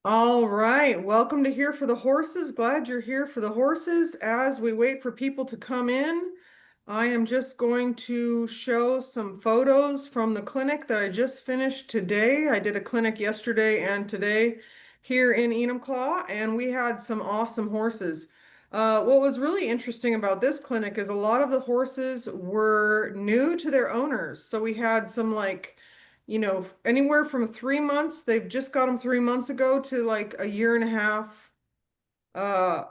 All right, welcome to Here for the Horses. Glad you're here for the horses. As we wait for people to come in, I am just going to show some photos from the clinic that I just finished today. I did a clinic yesterday and today here in Enumclaw, and we had some awesome horses. What was really interesting about this clinic is a lot of the horses were new to their owners. So we had some anywhere from 3 months, they've just got them 3 months ago, to like a year and a half uh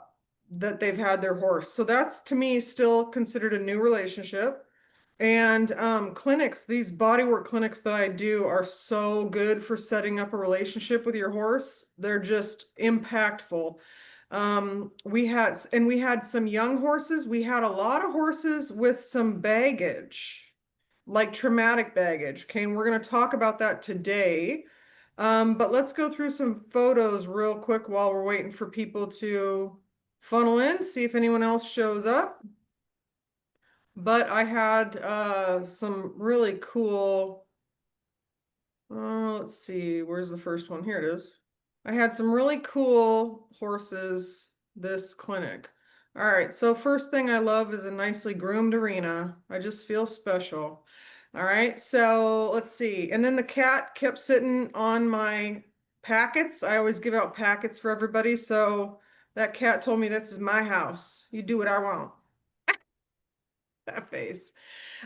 that they've had their horse. So that's to me still considered a new relationship. And clinics, these bodywork clinics that I do are so good for setting up a relationship with your horse. They're just impactful. We had some young horses. We had a lot of horses with some baggage, like traumatic baggage. Okay, and we're going to talk about that today. But let's go through some photos real quick while we're waiting for people to funnel in, see if anyone else shows up. But I had some really cool, let's see, where's the first one? Here it is. I had some really cool horses this clinic. All right, so first thing I love is a nicely groomed arena. I just feel special. All right, so let's see. And then the cat kept sitting on my packets. I always give out packets for everybody. So that cat told me, this is my house. You do what I want. That face.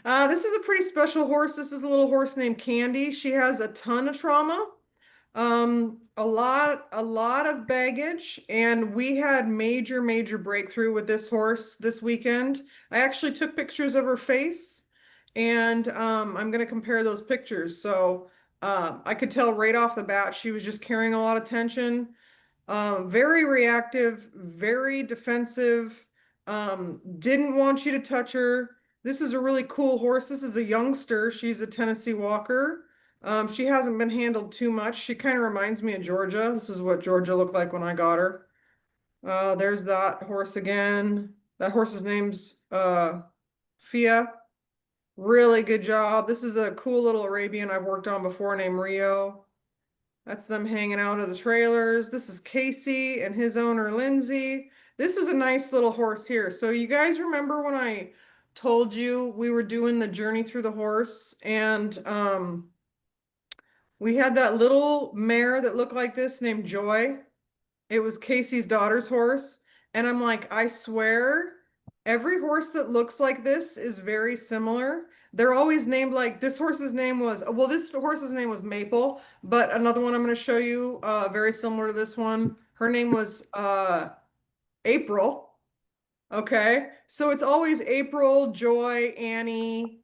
This is a pretty special horse. This is a little horse named Candy. She has a ton of trauma, a lot of baggage, and we had major breakthrough with this horse this weekend. I actually took pictures of her face, and I'm gonna compare those pictures. So I could tell right off the bat she was just carrying a lot of tension. Very reactive, very defensive, didn't want you to touch her. This is a really cool horse. This is a youngster. She's a Tennessee Walker. She hasn't been handled too much. She kind of reminds me of Georgia. This is what Georgia looked like when I got her. There's that horse again. That horse's name's Fia. Really good job. This is a cool little Arabian I've worked on before named Rio. That's them hanging out of the trailers. This is Casey and his owner, Lindsay. This was a nice little horse here. So you guys remember when I told you we were doing the journey through the horse, and we had that little mare that looked like this named Joy. It was Casey's daughter's horse. And I'm like, I swear, every horse that looks like this is very similar. They're always named like this horse's name was, well, this horse's name was Maple, but another one I'm going to show you, very similar to this one. Her name was April. Okay, so it's always April, Joy, Annie,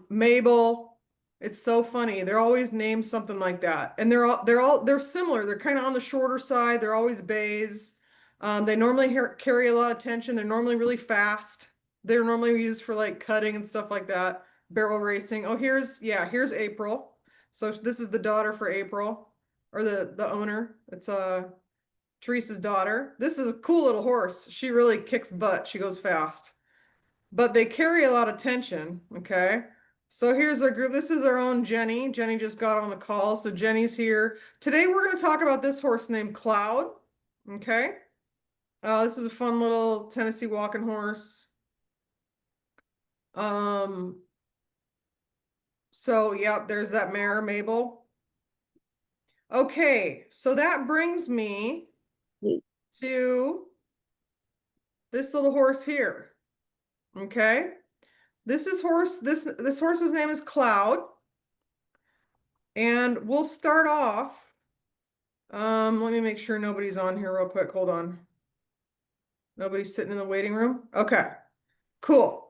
Mabel. It's so funny. They're always named something like that. And they're similar. They're kind of on the shorter side. They're always bays. They normally carry a lot of tension. They're normally really fast. They're normally used for like cutting and stuff like that, barrel racing. Oh, here's April. So this is the daughter for April, or the owner. It's Teresa's daughter. This is a cool little horse. She really kicks butt. She goes fast. But they carry a lot of tension, okay? So here's our group. This is our own Jenny. Jenny just got on the call, so Jenny's here. Today we're going to talk about this horse named Cloud, okay? This is a fun little Tennessee walking horse. Um, so yeah, there's that mare, Mabel. Okay, so that brings me to this little horse here. Okay. This horse's name is Cloud. And we'll start off. Let me make sure nobody's on here real quick. Hold on. Nobody's sitting in the waiting room. Okay, cool.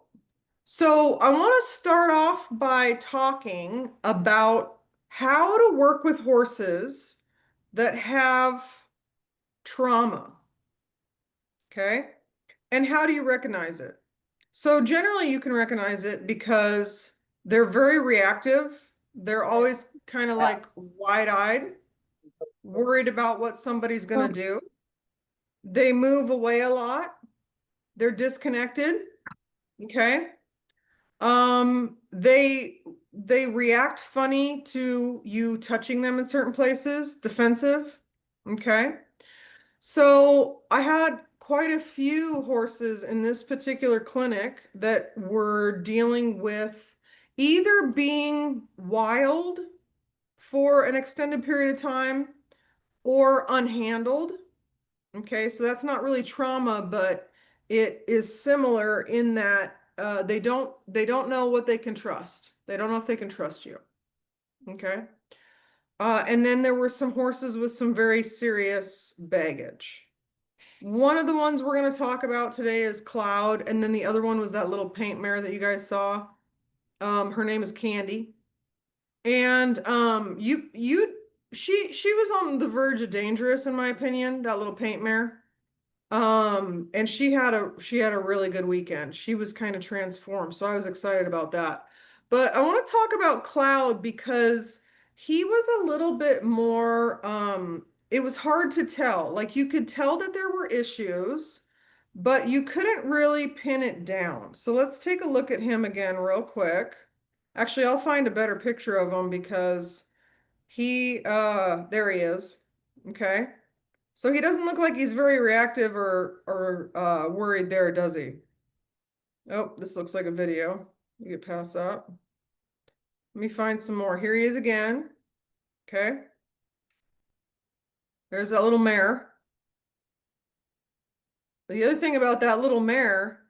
So I want to start off by talking about how to work with horses that have trauma. Okay. And how do you recognize it? So generally you can recognize it because they're very reactive. They're always kind of like wide-eyed, worried about what somebody's going to do. They move away a lot. They're disconnected. Okay. They react funny to you touching them in certain places, defensive. Okay. So I had quite a few horses in this particular clinic that were dealing with either being wild for an extended period of time or unhandled. Okay, so that's not really trauma, but it is similar in that they don't know what they can trust. They don't know if they can trust you. Okay. And then there were some horses with some very serious baggage. One of the ones we're going to talk about today is Cloud, and then the other one was that little paint mare that you guys saw. Her name is Candy. And she was on the verge of dangerous in my opinion, that little paint mare. And she had a really good weekend. She was kind of transformed, so I was excited about that. But I want to talk about Cloud because he was a little bit more, it was hard to tell. Like you could tell that there were issues, but you couldn't really pin it down. So let's take a look at him again real quick. Actually, I'll find a better picture of him because there he is. Okay. So he doesn't look like he's very reactive or worried there, does he? Oh, this looks like a video. You get past that. Let me find some more. Here he is again. Okay. There's that little mare. The other thing about that little mare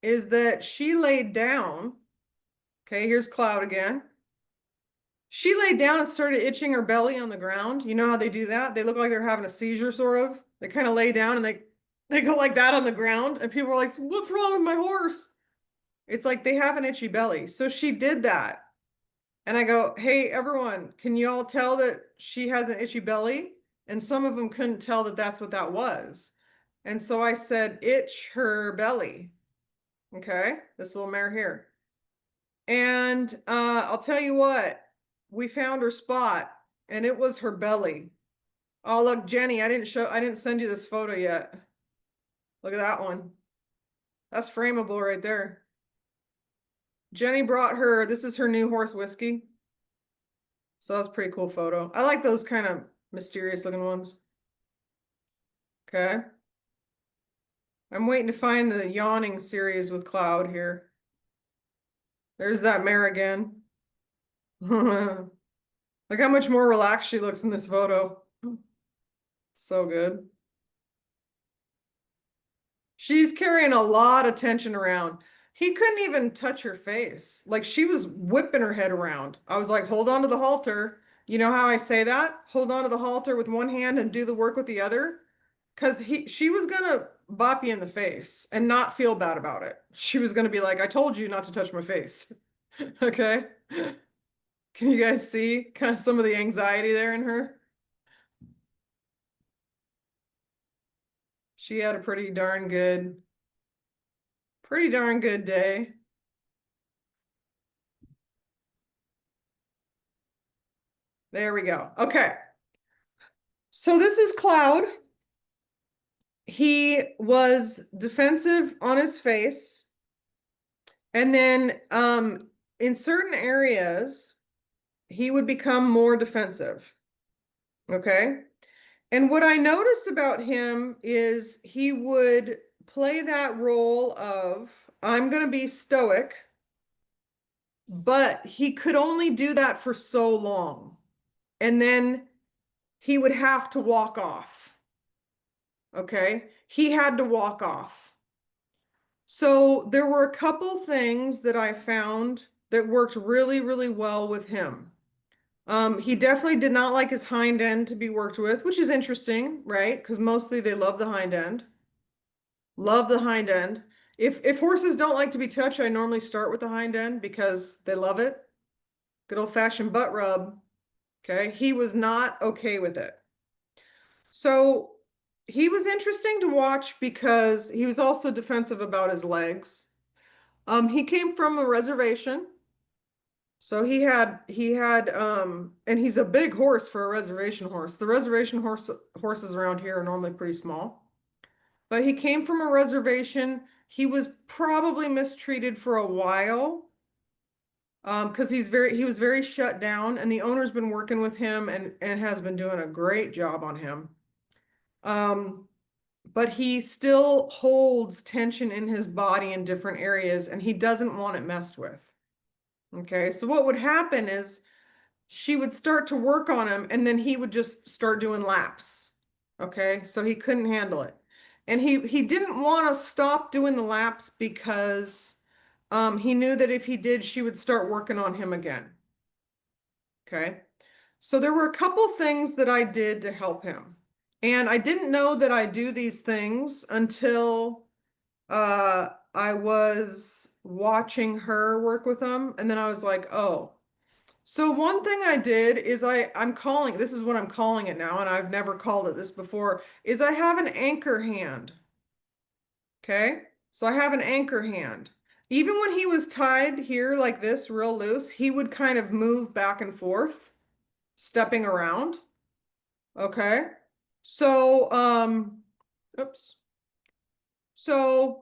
is that she laid down. Okay, here's Cloud again. She laid down and started itching her belly on the ground. You know how they do that? They look like they're having a seizure, sort of. They kind of lay down and they go like that on the ground, and people are like, "What's wrong with my horse?" It's like they have an itchy belly. So she did that. And I go, hey, everyone, can you all tell that she has an itchy belly? And some of them couldn't tell that that's what that was. And so I said, itch her belly. Okay, this little mare here. And I'll tell you what, we found her spot and it was her belly. Oh, look, Jenny, I didn't send you this photo yet. Look at that one. That's frameable right there. Jenny brought her, this is her new horse whiskey. So that's a pretty cool photo. I like those kind of mysterious looking ones. Okay. I'm waiting to find the yawning series with Cloud here. There's that mare again. Look how much more relaxed she looks in this photo. So good. She's carrying a lot of tension around. He couldn't even touch her face. Like she was whipping her head around. I was like, hold on to the halter. You know how I say that? Hold on to the halter with one hand and do the work with the other. Because she was gonna bop you in the face and not feel bad about it. She was gonna be like, I told you not to touch my face. Okay. Can you guys see kind of some of the anxiety there in her? She had a pretty darn good day. There we go. Okay. So this is Cloud. He was defensive on his face. And then in certain areas, he would become more defensive. Okay. And what I noticed about him is he would play that role of, I'm going to be stoic, but he could only do that for so long. And then he would have to walk off. Okay. He had to walk off. So there were a couple things that I found that worked really, really well with him. He definitely did not like his hind end to be worked with, which is interesting, right? Because mostly they love the hind end. Love the hind end. If horses don't like to be touched, I normally start with the hind end because they love it. Good old fashioned butt rub. Okay. He was not okay with it. So he was interesting to watch because he was also defensive about his legs. He came from a reservation. So and he's a big horse for a reservation horse. The horses around here are normally pretty small. But he came from a reservation. He was probably mistreated for a while. Because he was very shut down, and the owner's been working with him and has been doing a great job on him. Um, but he still holds tension in his body in different areas and he doesn't want it messed with. Okay, so what would happen is she would start to work on him and then he would just start doing laps. Okay, so he couldn't handle it. And he didn't want to stop doing the laps because he knew that if he did, she would start working on him again. Okay, so there were a couple things that I did to help him. And I didn't know that I do these things until I was watching her work with them. And then I was like, oh. So one thing I did is I'm calling, this is what I'm calling it now, and I've never called it this before, is I have an anchor hand. Okay? So I have an anchor hand. Even when he was tied here like this, real loose, he would kind of move back and forth, stepping around. Okay? So, oops. So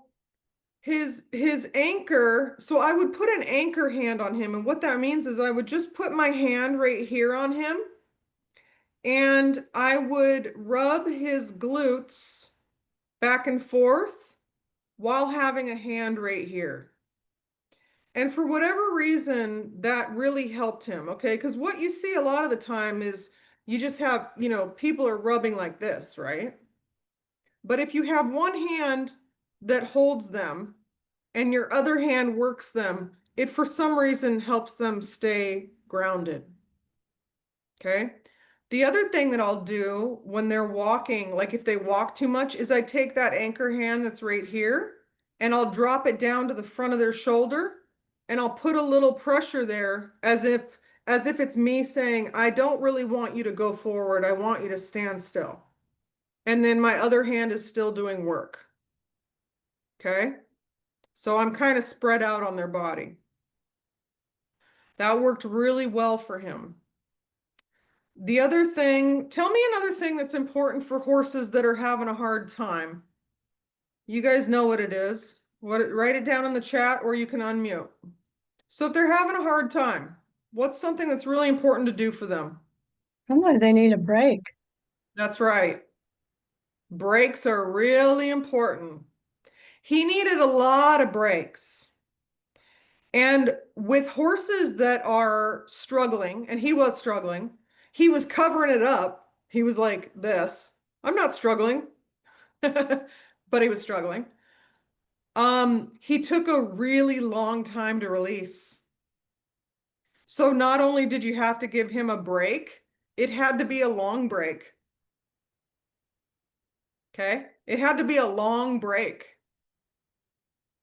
his anchor, so I would put an anchor hand on him, and what that means is I would just put my hand right here on him and I would rub his glutes back and forth while having a hand right here. And for whatever reason, that really helped him, okay? Because what you see a lot of the time is you just have, people are rubbing like this, right? But if you have one hand that holds them and your other hand works them, it for some reason helps them stay grounded. Okay. The other thing that I'll do when they're walking, like if they walk too much, is I take that anchor hand that's right here and I'll drop it down to the front of their shoulder and I'll put a little pressure there as if it's me saying, I don't really want you to go forward. I want you to stand still. And then my other hand is still doing work. Okay. So I'm kind of spread out on their body. That worked really well for him. The other thing, tell me another thing that's important for horses that are having a hard time. You guys know what it is. Write it down in the chat or you can unmute. So if they're having a hard time, what's something that's really important to do for them? Sometimes they need a break. That's right. Breaks are really important. He needed a lot of breaks. And with horses that are struggling, and he was struggling, he was covering it up. He was like this. I'm not struggling. But he was struggling. He took a really long time to release. So not only did you have to give him a break, it had to be a long break. Okay? It had to be a long break.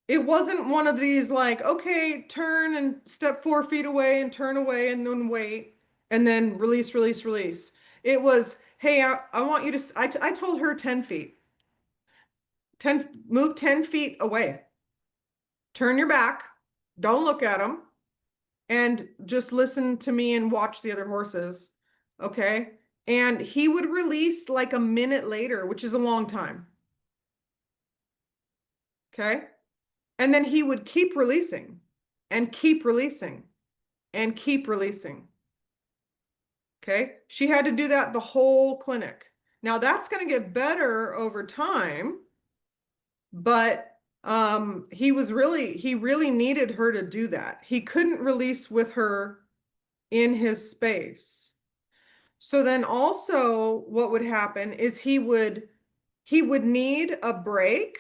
It wasn't one of these like, okay, turn and step 4 feet away and turn away and then wait and then release, release, release. It was, hey, I want you to, I told her 10 feet. 10, move 10 feet away. Turn your back. Don't look at them. And just listen to me and watch the other horses. Okay. And he would release like a minute later, which is a long time. Okay. And then he would keep releasing and keep releasing and keep releasing. Okay. She had to do that the whole clinic. Now that's going to get better over time, but he really needed her to do that. He couldn't release with her in his space. So then also what would happen is he would need a break.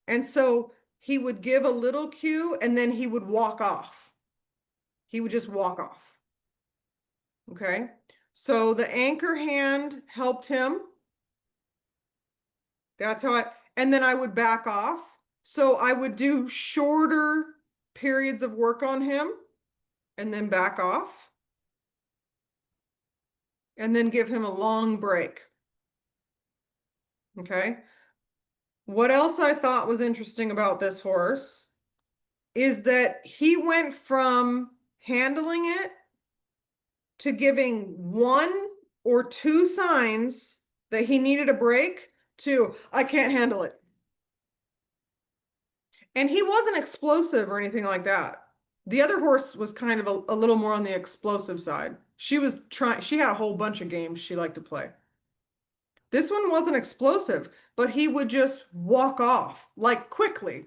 And so he would give a little cue and then he would walk off. He would just walk off. Okay. So the anchor hand helped him. That's how and then I would back off. So I would do shorter periods of work on him and then back off and then give him a long break. Okay. What else I thought was interesting about this horse is that he went from handling it to giving one or two signs that he needed a break to, I can't handle it. And he wasn't explosive or anything like that. The other horse was kind of a little more on the explosive side. She had a whole bunch of games she liked to play. This one wasn't explosive, but he would just walk off like quickly.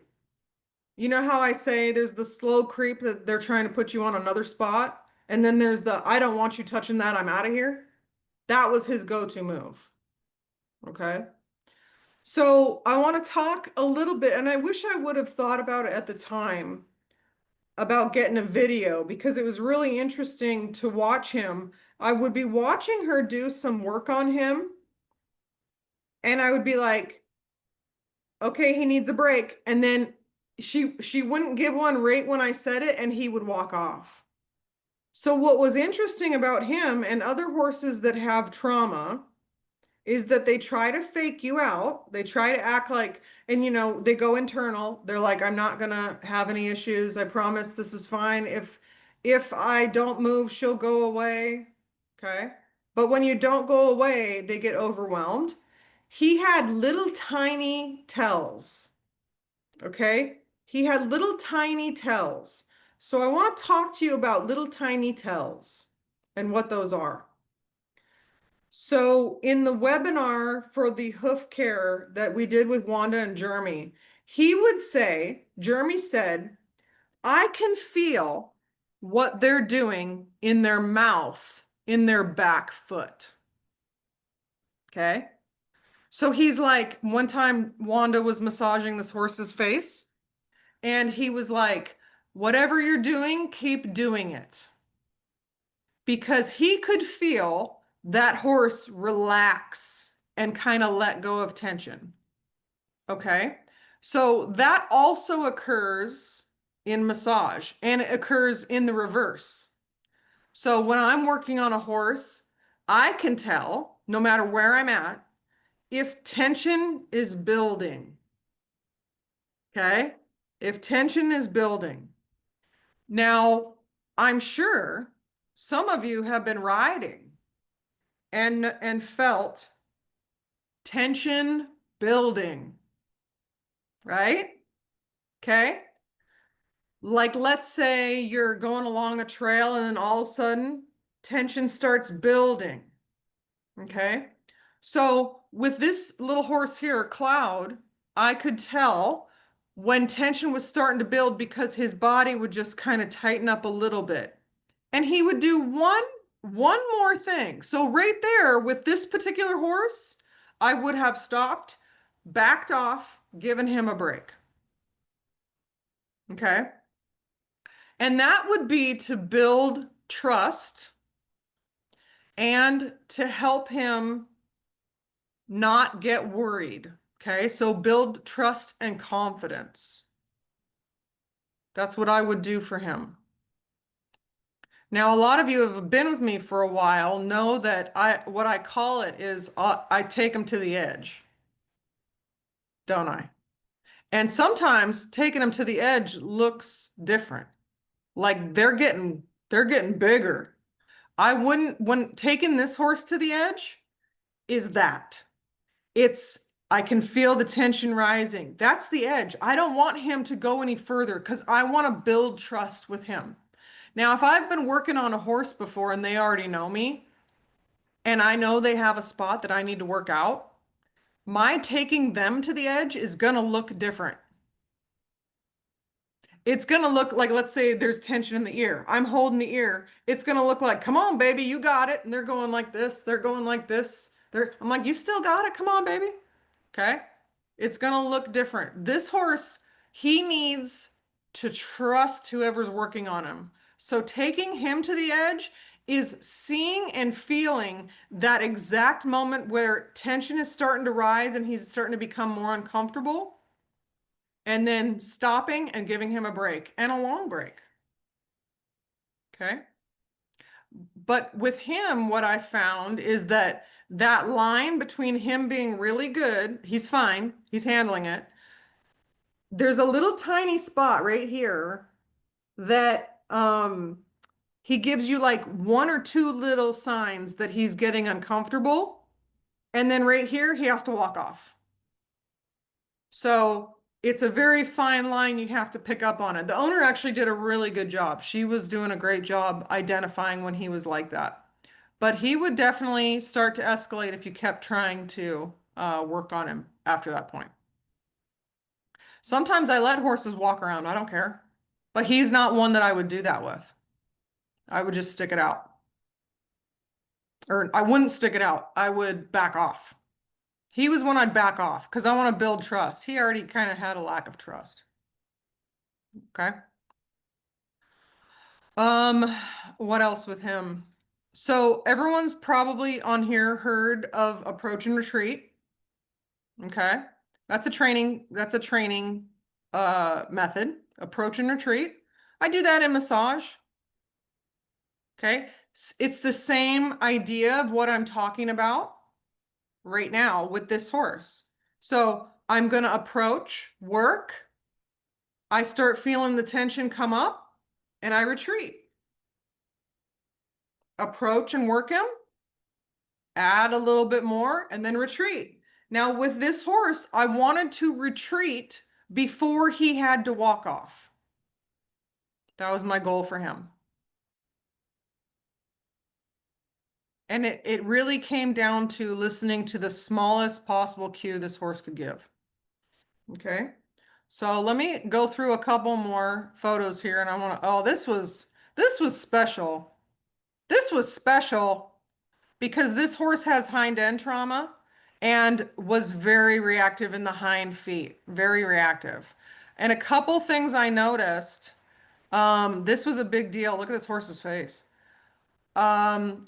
You know how I say there's the slow creep that they're trying to put you on another spot? And then there's the I don't want you touching that, I'm out of here. That was his go-to move. Okay. So I want to talk a little bit, and I wish I would have thought about it at the time about getting a video because it was really interesting to watch him. I would be watching her do some work on him, and I would be like, okay, he needs a break. And then she wouldn't give one right when I said it, and he would walk off. So what was interesting about him and other horses that have trauma is that they try to fake you out. They try to act like, and they go internal. They're like, I'm not gonna have any issues. I promise this is fine. If I don't move, she'll go away. Okay. But when you don't go away, they get overwhelmed. He had little tiny tells. Okay. He had little tiny tells. So I want to talk to you about little tiny tells and what those are. So in the webinar for the hoof care that we did with Wanda and Jeremy, Jeremy said, I can feel what they're doing in their mouth, in their back foot. Okay. So he's like, one time Wanda was massaging this horse's face, and he was like, whatever you're doing, keep doing it. Because he could feel that horse relax and kind of let go of tension. Okay. So that also occurs in massage, and it occurs in the reverse. So when I'm working on a horse, I can tell, no matter where I'm at, if tension is building. Okay. If tension is building. Now, I'm sure some of you have been riding and felt tension building, right? Okay. Like, let's say you're going along a trail and then all of a sudden tension starts building. Okay. So with this little horse here, Cloud, I could tell when tension was starting to build because his body would just kind of tighten up a little bit. And he would do one more thing. So right there with this particular horse, I would have stopped, backed off, given him a break. Okay. And that would be to build trust and to help him not get worried. Okay. So build trust and confidence. That's what I would do for him. Now, a lot of you have been with me for a while know that what I call it is I take them to the edge, don't I? And sometimes taking them to the edge looks different. Like they're getting bigger. I wouldn't, when taking this horse to the edge is that. It's, I can feel the tension rising. That's the edge. I don't want him to go any further because I want to build trust with him. Now, if I've been working on a horse before and they already know me and I know they have a spot that I need to work out, my taking them to the edge is going to look different. It's going to look like, let's say there's tension in the ear. I'm holding the ear. It's going to look like, come on, baby, you got it. And they're going like this. They're going like this. I'm like, you still got it. Come on, baby. Okay. It's going to look different. This horse, he needs to trust whoever's working on him. So taking him to the edge is seeing and feeling that exact moment where tension is starting to rise and he's starting to become more uncomfortable, and then stopping and giving him a break and a long break. Okay. But with him, what I found is that that line between him being really good, he's fine, he's handling it. There's a little tiny spot right here that he gives you like one or two little signs that he's getting uncomfortable. And then right here, he has to walk off. So it's a very fine line you have to pick up on it. The owner actually did a really good job. She was doing a great job identifying when he was like that. But he would definitely start to escalate if you kept trying to work on him after that point. Sometimes I let horses walk around, I don't care. But he's not one that I would do that with. I would just stick it out. Or I wouldn't stick it out. I would back off. He was one I'd back off because I want to build trust. He already kind of had a lack of trust. Okay. Um, what else with him? So everyone's probably on here heard of approach and retreat. Okay. That's a training method, approach and retreat. I do that in massage. Okay. It's the same idea of what I'm talking about right now with this horse. So I'm going to approach, work. I start feeling the tension come up and I retreat. Approach and work him, add a little bit more, and then retreat. Now, with this horse, I wanted to retreat before he had to walk off. That was my goal for him. And it really came down to listening to the smallest possible cue this horse could give. Okay. So let me go through a couple more photos here and I want to, oh, this was special. This was special because this horse has hind end trauma and was very reactive in the hind feet, very reactive. And a couple things I noticed, this was a big deal. Look at this horse's face. Um,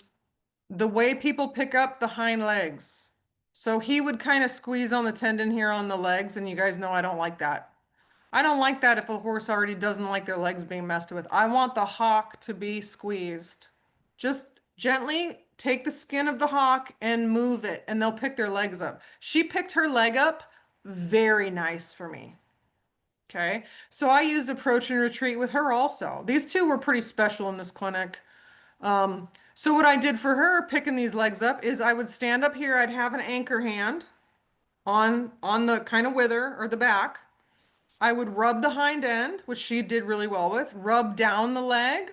the way people pick up the hind legs. So he would kind of squeeze on the tendon here on the legs, and you guys know I don't like that. I don't like that if a horse already doesn't like their legs being messed with. I want the hock to be squeezed. Just gently take the skin of the hock and move it, and they'll pick their legs up. She picked her leg up very nice for me. Okay. So I used approach and retreat with her also. These two were pretty special in this clinic. So what I did for her picking these legs up is I would stand up here, I'd have an anchor hand on the kind of wither or the back. I would rub the hind end, which she did really well with, rub down the leg,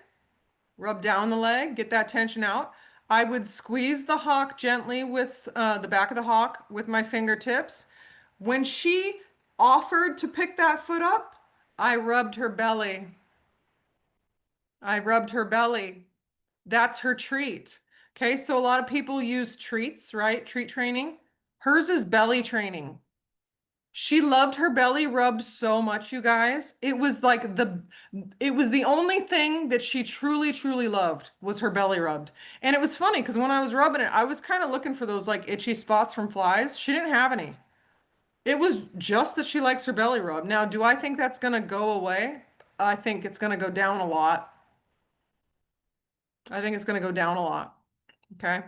get that tension out. I would squeeze the hock gently with the back of the hock with my fingertips. When she offered to pick that foot up, I rubbed her belly. I rubbed her belly. That's her treat. Okay, so a lot of people use treats, right? Treat training. Hers is belly training. She loved her belly rubbed so much, you guys. It was the only thing that she truly, truly loved was her belly rubbed. And it was funny because when I was rubbing it, I was kind of looking for those like itchy spots from flies. She didn't have any. It was just that she likes her belly rub. Now, do I think that's going to go away? I think it's going to go down a lot. I think it's going to go down a lot. Okay.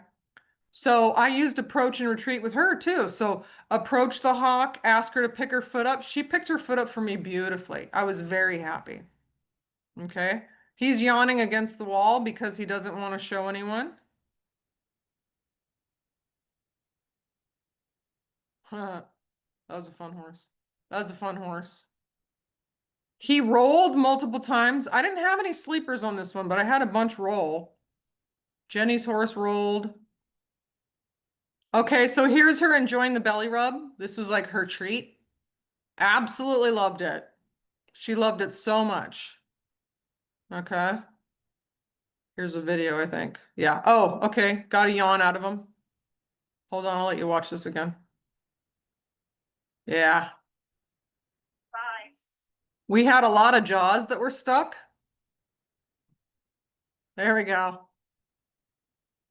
So I used approach and retreat with her too. So approach the hawk, ask her to pick her foot up. She picked her foot up for me beautifully. I was very happy. Okay. He's yawning against the wall because he doesn't want to show anyone. Huh. That was a fun horse. That was a fun horse. He rolled multiple times. I didn't have any sleepers on this one, but I had a bunch roll. Jenny's horse rolled. Okay, so here's her enjoying the belly rub. This was like her treat. Absolutely loved it. She loved it so much. Okay. Here's a video, I think. Yeah. Oh, okay. Got a yawn out of him. Hold on, I'll let you watch this again. Yeah. We had a lot of jaws that were stuck. There we go.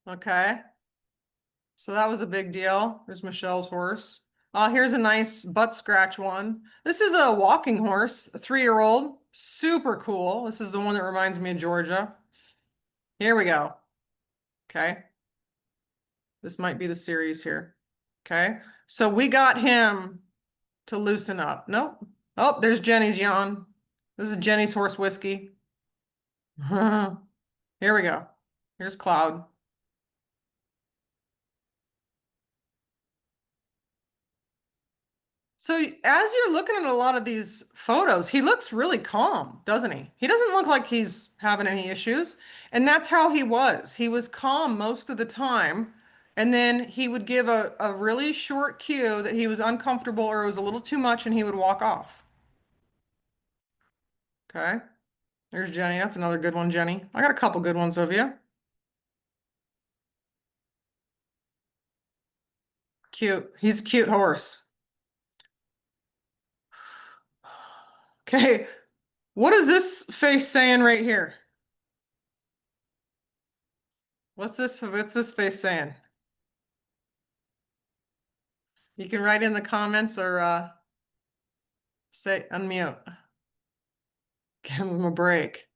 Okay. So that was a big deal. There's Michelle's horse. Here's a nice butt scratch one. This is a walking horse, a 3-year-old. Super cool. This is the one that reminds me of Georgia. Here we go. Okay. This might be the series here. Okay. So we got him to loosen up. Nope. Oh, there's Jenny's yawn. This is Jenny's horse whiskey. Here we go. Here's Cloud. So as you're looking at a lot of these photos, he looks really calm, doesn't he? He doesn't look like he's having any issues. And that's how he was. He was calm most of the time. And then he would give a really short cue that he was uncomfortable or it was a little too much and he would walk off. Okay. There's Jenny. That's another good one, Jenny. I got a couple good ones of you. Cute. He's a cute horse. Okay. What is this face saying right here? What's this face saying? You can write in the comments or say unmute. Give him a break.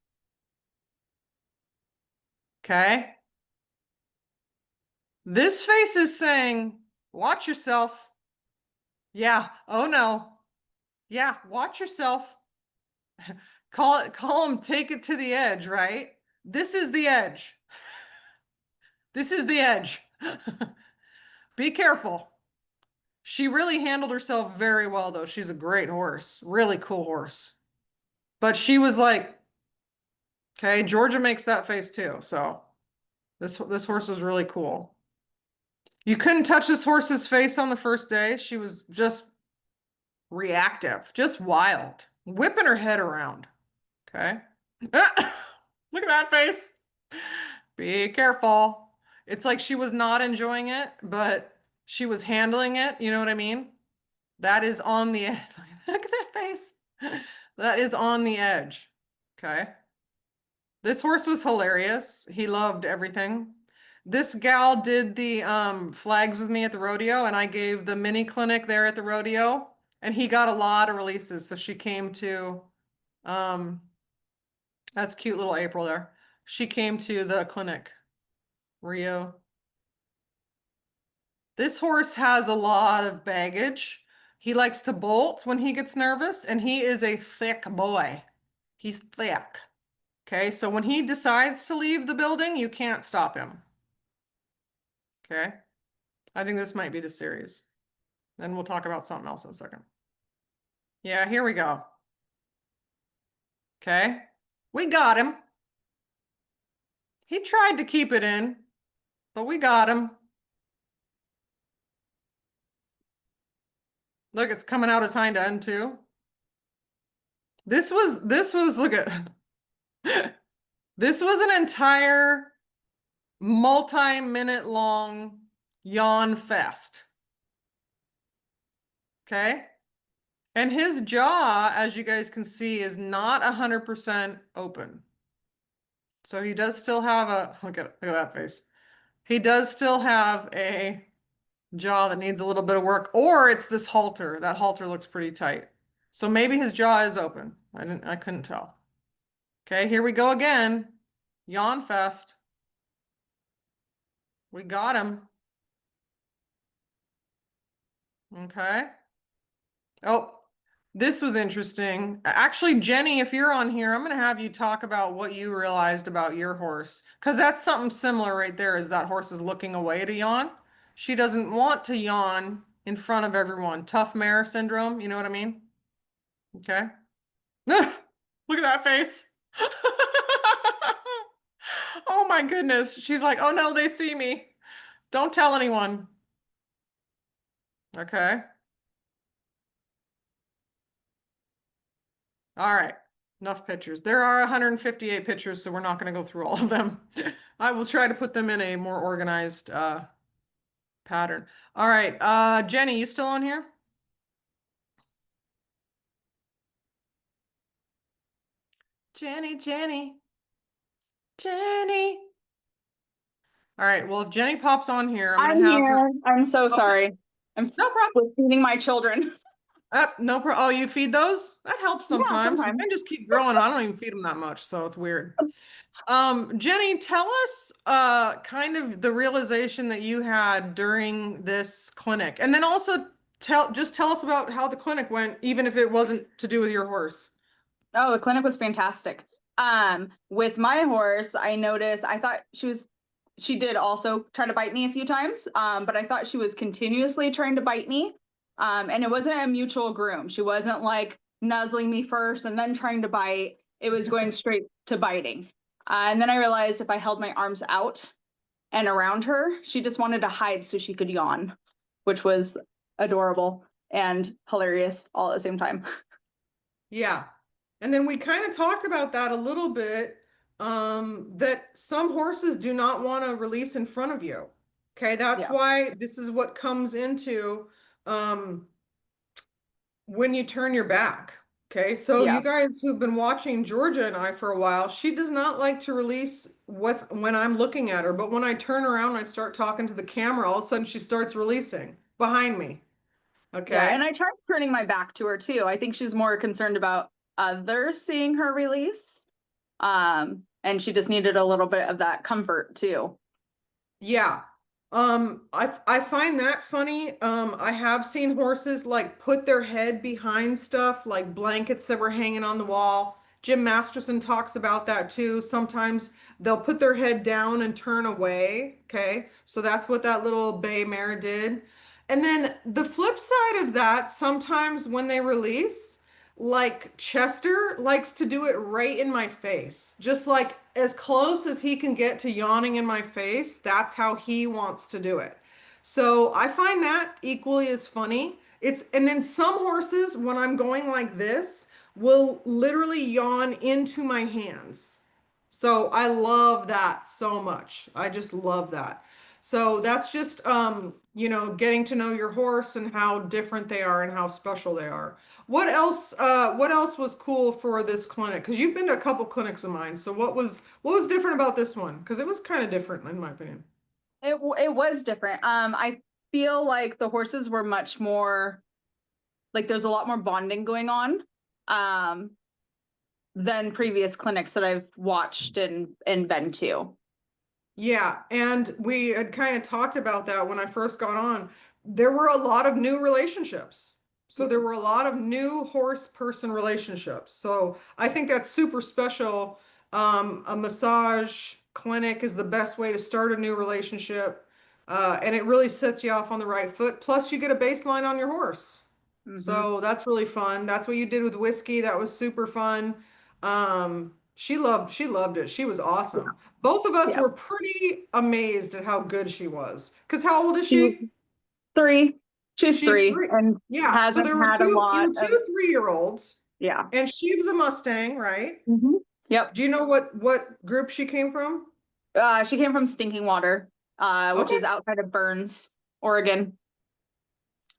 Okay. This face is saying, watch yourself. Yeah. Oh no. Yeah. Watch yourself. Call him, take it to the edge, right? This is the edge. This is the edge. Be careful. She really handled herself very well, though. She's a great horse. Really cool horse. But she was like, okay, Georgia makes that face too. So this horse is really cool. You couldn't touch this horse's face on the first day. She was just reactive, just wild, whipping her head around. Okay. Look at that face. Be careful. It's like she was not enjoying it, but she was handling it. You know what I mean? That is on the edge. Look at that face. That is on the edge. Okay. This horse was hilarious. He loved everything. This gal did the flags with me at the rodeo, and I gave the mini clinic there at the rodeo, and he got a lot of releases. So she came to, um, that's cute little April there. She came to the clinic, Rio. This horse has a lot of baggage. He likes to bolt when he gets nervous, and he is a thick boy. He's thick. Okay, so when he decides to leave the building, you can't stop him. Okay, I think this might be the series. Then we'll talk about something else in a second. Yeah, here we go. Okay, we got him. He tried to keep it in, but we got him. Look, it's coming out his hind end too. This was look at this was an entire multi-minute long yawn fest. Okay. And his jaw, as you guys can see, is not 100% open. So he does still have a, look at that face. He does still have a jaw that needs a little bit of work, or it's this halter. That halter looks pretty tight. So maybe his jaw is open. I couldn't tell. Okay, here we go again. Yawn fest. We got him. Okay. Oh, this was interesting. Actually, Jenny, if you're on here, I'm going to have you talk about what you realized about your horse. Because that's something similar right there, is that horse is looking away to yawn. She doesn't want to yawn in front of everyone. Tough mare syndrome, you know what I mean? Okay. Look at that face. Oh my goodness. She's like, oh no, they see me. Don't tell anyone. Okay. All right. Enough pictures. There are 158 pictures, so we're not going to go through all of them. I will try to put them in a more organized pattern. All right. Jenny, you still on here? Jenny, Jenny, Jenny. All right. Well, if Jenny pops on here, I'm going to I'm have her. here. I'm so Okay. sorry. I'm No problem. was feeding my children. No problem. Oh, you feed those? That helps Yeah, sometimes. sometimes. Mine just keep growing. I don't even feed them that much, so it's weird. Jenny, tell us kind of the realization that you had during this clinic. And then also tell us about how the clinic went, even if it wasn't to do with your horse. Oh, the clinic was fantastic. With my horse, I noticed I thought she did also try to bite me a few times. But I thought she was continuously trying to bite me. And it wasn't a mutual groom. She wasn't like nuzzling me first and then trying to bite. It was going straight to biting. And then I realized if I held my arms out and around her, she just wanted to hide so she could yawn, which was adorable and hilarious all at the same time. Yeah. And then we kind of talked about that a little bit, that some horses do not want to release in front of you. Okay, that's Yeah. why this is what comes into when you turn your back. Okay, so Yeah. you guys who've been watching Georgia and I for a while, she does not like to release with when I'm looking at her, but when I turn around and I start talking to the camera, all of a sudden she starts releasing behind me. Yeah. Okay. And I tried turning my back to her too. I think she's more concerned about others seeing her release. And she just needed a little bit of that comfort too. Yeah. I find that funny. I have seen horses like put their head behind stuff like blankets that were hanging on the wall. Jim Masterson talks about that too. Sometimes they'll put their head down and turn away. Okay. So that's what that little bay mare did. And then the flip side of that, sometimes when they release, like Chester likes to do it right in my face, just like as close as he can get to yawning in my face. That's how he wants to do it. So I find that equally as funny. And then some horses, when I'm going like this, will literally yawn into my hands. So I love that so much. I just love that. So that's just getting to know your horse and how different they are and how special they are. What else was cool for this clinic? Because you've been to a couple clinics of mine. So what was different about this one? Because it was kind of different in my opinion. It was different. I feel like the horses were much more like there's a lot more bonding going on um than previous clinics that I've watched and been to. Yeah, and we had kind of talked about that when I first got on. There were a lot of new relationships. So there Yeah. were a lot of new horse person relationships. So I think that's super special. A massage clinic is the best way to start a new relationship. And it really sets you off on the right foot. Plus, you get a baseline on your horse. Mm-hmm. So that's really fun. That's what you did with Whiskey. That was super fun. She loved it. She was Yeah. awesome. Both of us Yeah. were pretty amazed at how good she was. Because how old is She was she? 3. She's She's 3 three. and Yeah, so hasn't had a you lot were of, two 3-year-olds, yeah. and she was a Mustang, right? Mm-hmm. Yep. Do you know what group she came from? She came from Stinking Water, which Okay. is outside of Burns, Oregon.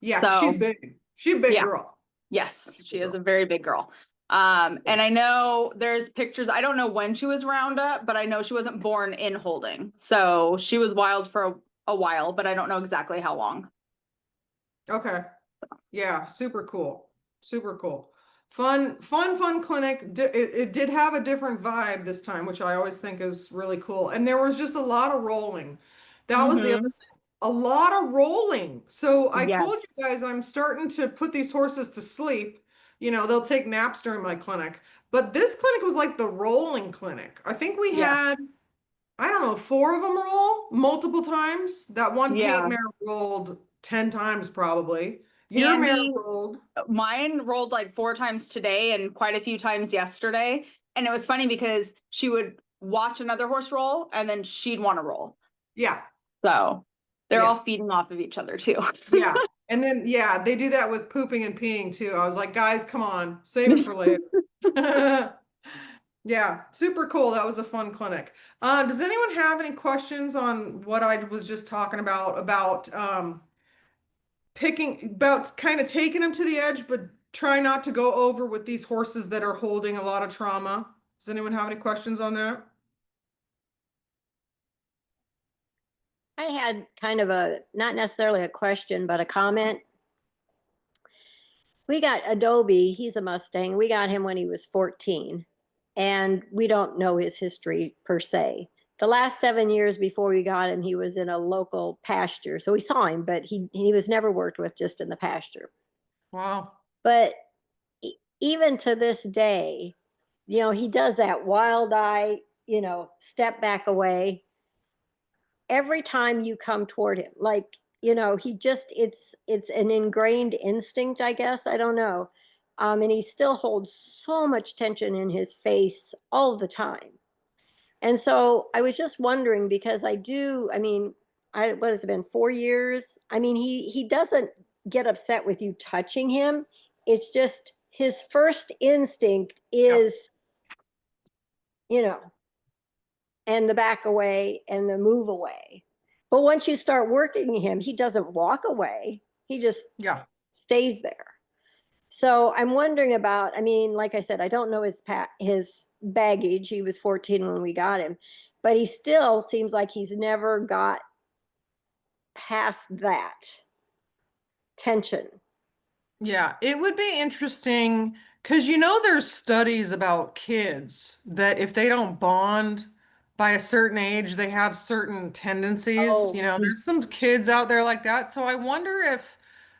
Yeah, because she's So big. She's a big yeah. girl. Yes, She's a she big is a girl. very big girl. And I know there's pictures. I don't know when she was round up, but I know she wasn't born in holding. So she was wild for a while, but I don't know exactly how long. Okay. Yeah, super cool. Super cool. Fun clinic. It did have a different vibe this time, which I always think is really cool. And there was just a lot of rolling. That was the other Mm-hmm. thing. A lot of rolling. So I Yes. told you guys I'm starting to put these horses to sleep. They'll take naps during my clinic. But this clinic was like the rolling clinic. I think we Yes. had, I don't know, 4 of them roll multiple times. That one paint Yeah. mare rolled 10 times probably. Your mare Candy, rolled. mine rolled like 4 times today and quite a few times yesterday. And it was funny because she would watch another horse roll and then she'd want to roll. Yeah, So they're yeah, all feeding off of each other too. yeah. And then, yeah, they do that with pooping and peeing too. I was like, guys, come on, save it for later. Yeah, super cool. That was a fun clinic. Does anyone have any questions on what I was just talking about about kind of taking them to the edge, but try not to go over with these horses that are holding a lot of trauma? Does anyone have any questions on that? I had kind of not necessarily a question, but a comment. We got Adobe, he's a Mustang. We got him when he was 14, and we don't know his history per se. The last 7 years before we got him, he was in a local pasture. So we saw him, but he was never worked with, just in the pasture. Wow. But even to this day, he does that wild eye, step back away every time you come toward him. Like, he just, it's an ingrained instinct, I guess. I don't know. And he still holds so much tension in his face all the time. And so I was just wondering because I mean, what has it been, 4 years? I mean, he doesn't get upset with you touching him. It's just his first instinct Yep. is, you know, and the back away and the move away. But once you start working him, he doesn't walk away. He just Yeah. stays there. So I'm wondering about, I mean, like I said, I don't know his baggage. He was 14 when we got him, but he still seems like he's never got past that tension. Yeah, it would be interesting because there's studies about kids that if they don't bond by a certain age, they have certain tendencies. Oh, There's some kids out there like that. So I wonder if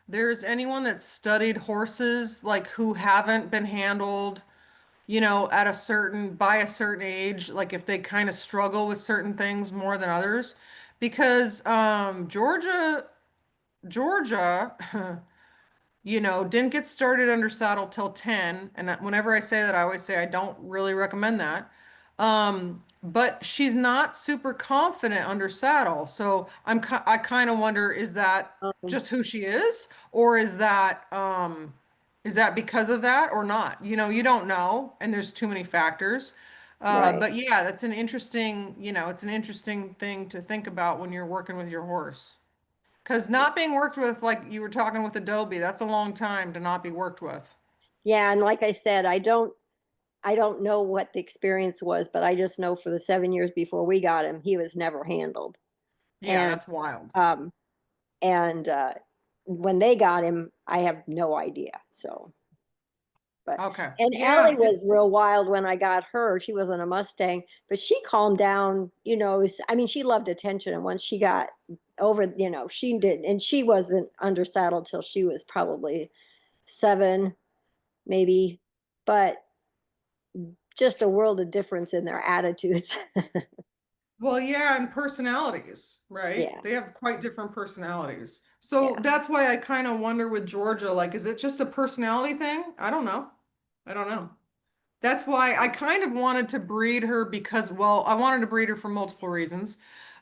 there's anyone that's studied horses like who haven't been handled, at by a certain age, like if they kind of struggle with certain things more than others. Because Georgia didn't get started under saddle till 10. And whenever I say that, I always say I don't really recommend that. But she's not super confident under saddle. So I kind of wonder, is that um, just who she is? Or is that because of that or not? You don't know, and there's too many factors. right. But yeah, that's it's an interesting thing to think about when you're working with your horse. Because not being worked with, like you were talking with Adobe, that's a long time to not be worked with. Yeah, and like I said, I don't know what the experience was, but I just know for the 7 years before we got him, he was never handled. Yeah, And that's wild. um and when they got him, I have no idea. So, but Okay. and Allie Yeah. was real wild when I got her. She wasn't a Mustang, but she calmed down. I mean, she loved attention, and once she got over, she did, and she wasn't under saddle till she was probably 7, maybe, but just a world of difference in their attitudes. Well, yeah, and personalities, right? Yeah, They have quite different personalities. So yeah. that's why I kind of wonder with Georgia, like, is it just a personality thing? I don't know. I don't know. That's why I kind of wanted to breed her because, well, I wanted to breed her for multiple reasons.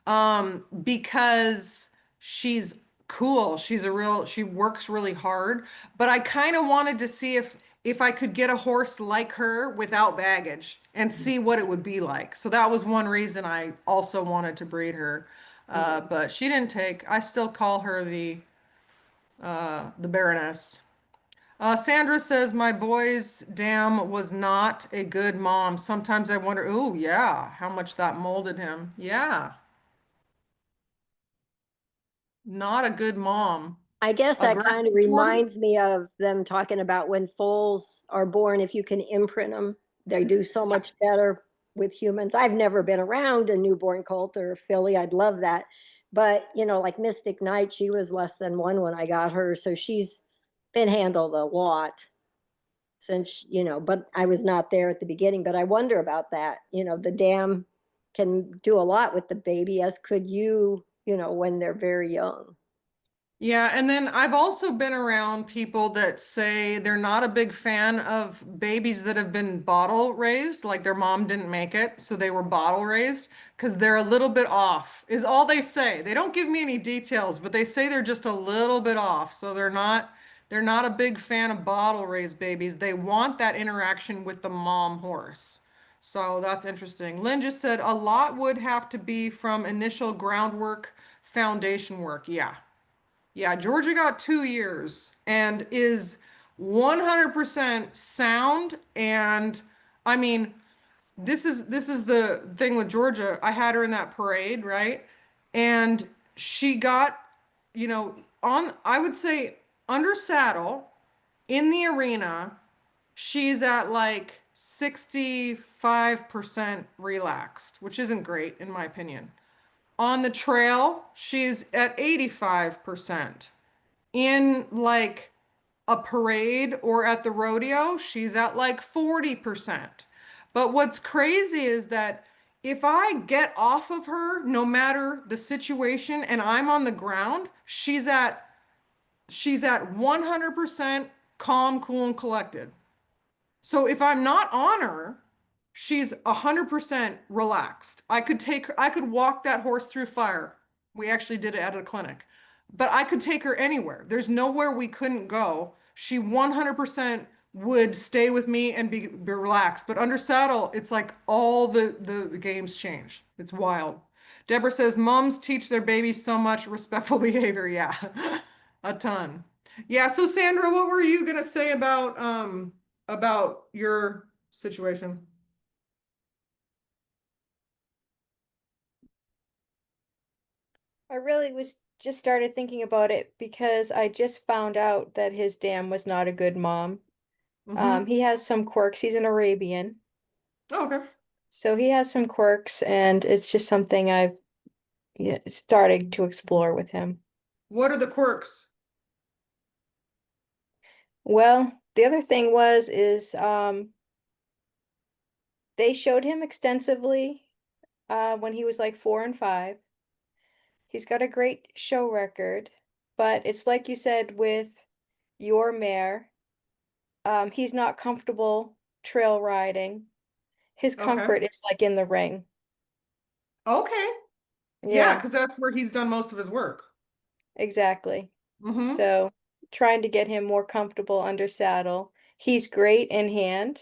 Because she's cool. She works really hard, but I kind of wanted to see if I could get a horse like her without baggage and see what it would be like. So that was one reason I also wanted to breed her. Mm. But she didn't take. I still call her the Baroness. Sandra says, my boy's dam was not a good mom. Sometimes I wonder, oh, yeah, how much that molded him. Yeah, not a good mom. I guess that kind of Aggressive toward him? reminds me of them talking about when foals are born, if you can imprint them, they do so Yeah. much better with humans. I've never been around a newborn colt or a filly. I'd love that. But, like Mystic Knight, she was less than 1 when I got her. So she's been handled a lot since, but I was not there at the beginning. But I wonder about that. The dam can do a lot with the baby, as could you, when they're very young. Yeah, and then I've also been around people that say they're not a big fan of babies that have been bottle raised, like their mom didn't make it, so they were bottle raised, because they're a little bit off, is all they say. They don't give me any details, but they say they're just a little bit off. So they're not a big fan of bottle raised babies. They want that interaction with the mom horse. So that's interesting. Lynn just said a lot would have to be from initial groundwork, foundation work. Yeah. Yeah, Georgia got 2 years and is 100% sound. And I mean, this is the thing with Georgia. I had her in that parade, right? And she got, I would say under saddle in the arena, she's at like 65% relaxed, which isn't great in my opinion. On the trail, she's at 85%. In like a parade or at the rodeo, she's at like 40%. But what's crazy is that if I get off of her, no matter the situation, and I'm on the ground, she's at 100% calm, cool, and collected. So if I'm not on her, she's 100% relaxed. I could walk that horse through fire. We actually did it at a clinic, but I could take her anywhere. There's nowhere we couldn't go. She 100% would stay with me and be relaxed. But under saddle, it's like all the games change. It's wild. Deborah says, moms teach their babies so much respectful behavior. Yeah, a ton. Yeah, so Sandra, what were you gonna say about your situation? I really was just started thinking about it because I just found out that his dam was not a good mom. Mm-hmm. He has some quirks. He's an Arabian, Oh, okay. so he has some quirks, and it's just something I've started to explore with him. What are the quirks? Well, the other thing is they showed him extensively when he was like 4 and 5. He's got a great show record, but it's like you said with your mare. He's not comfortable trail riding. His Okay. comfort is like in the ring. Okay. Yeah, Yeah, because that's where he's done most of his work. exactly. Mm-hmm. So trying to get him more comfortable under saddle. He's great in hand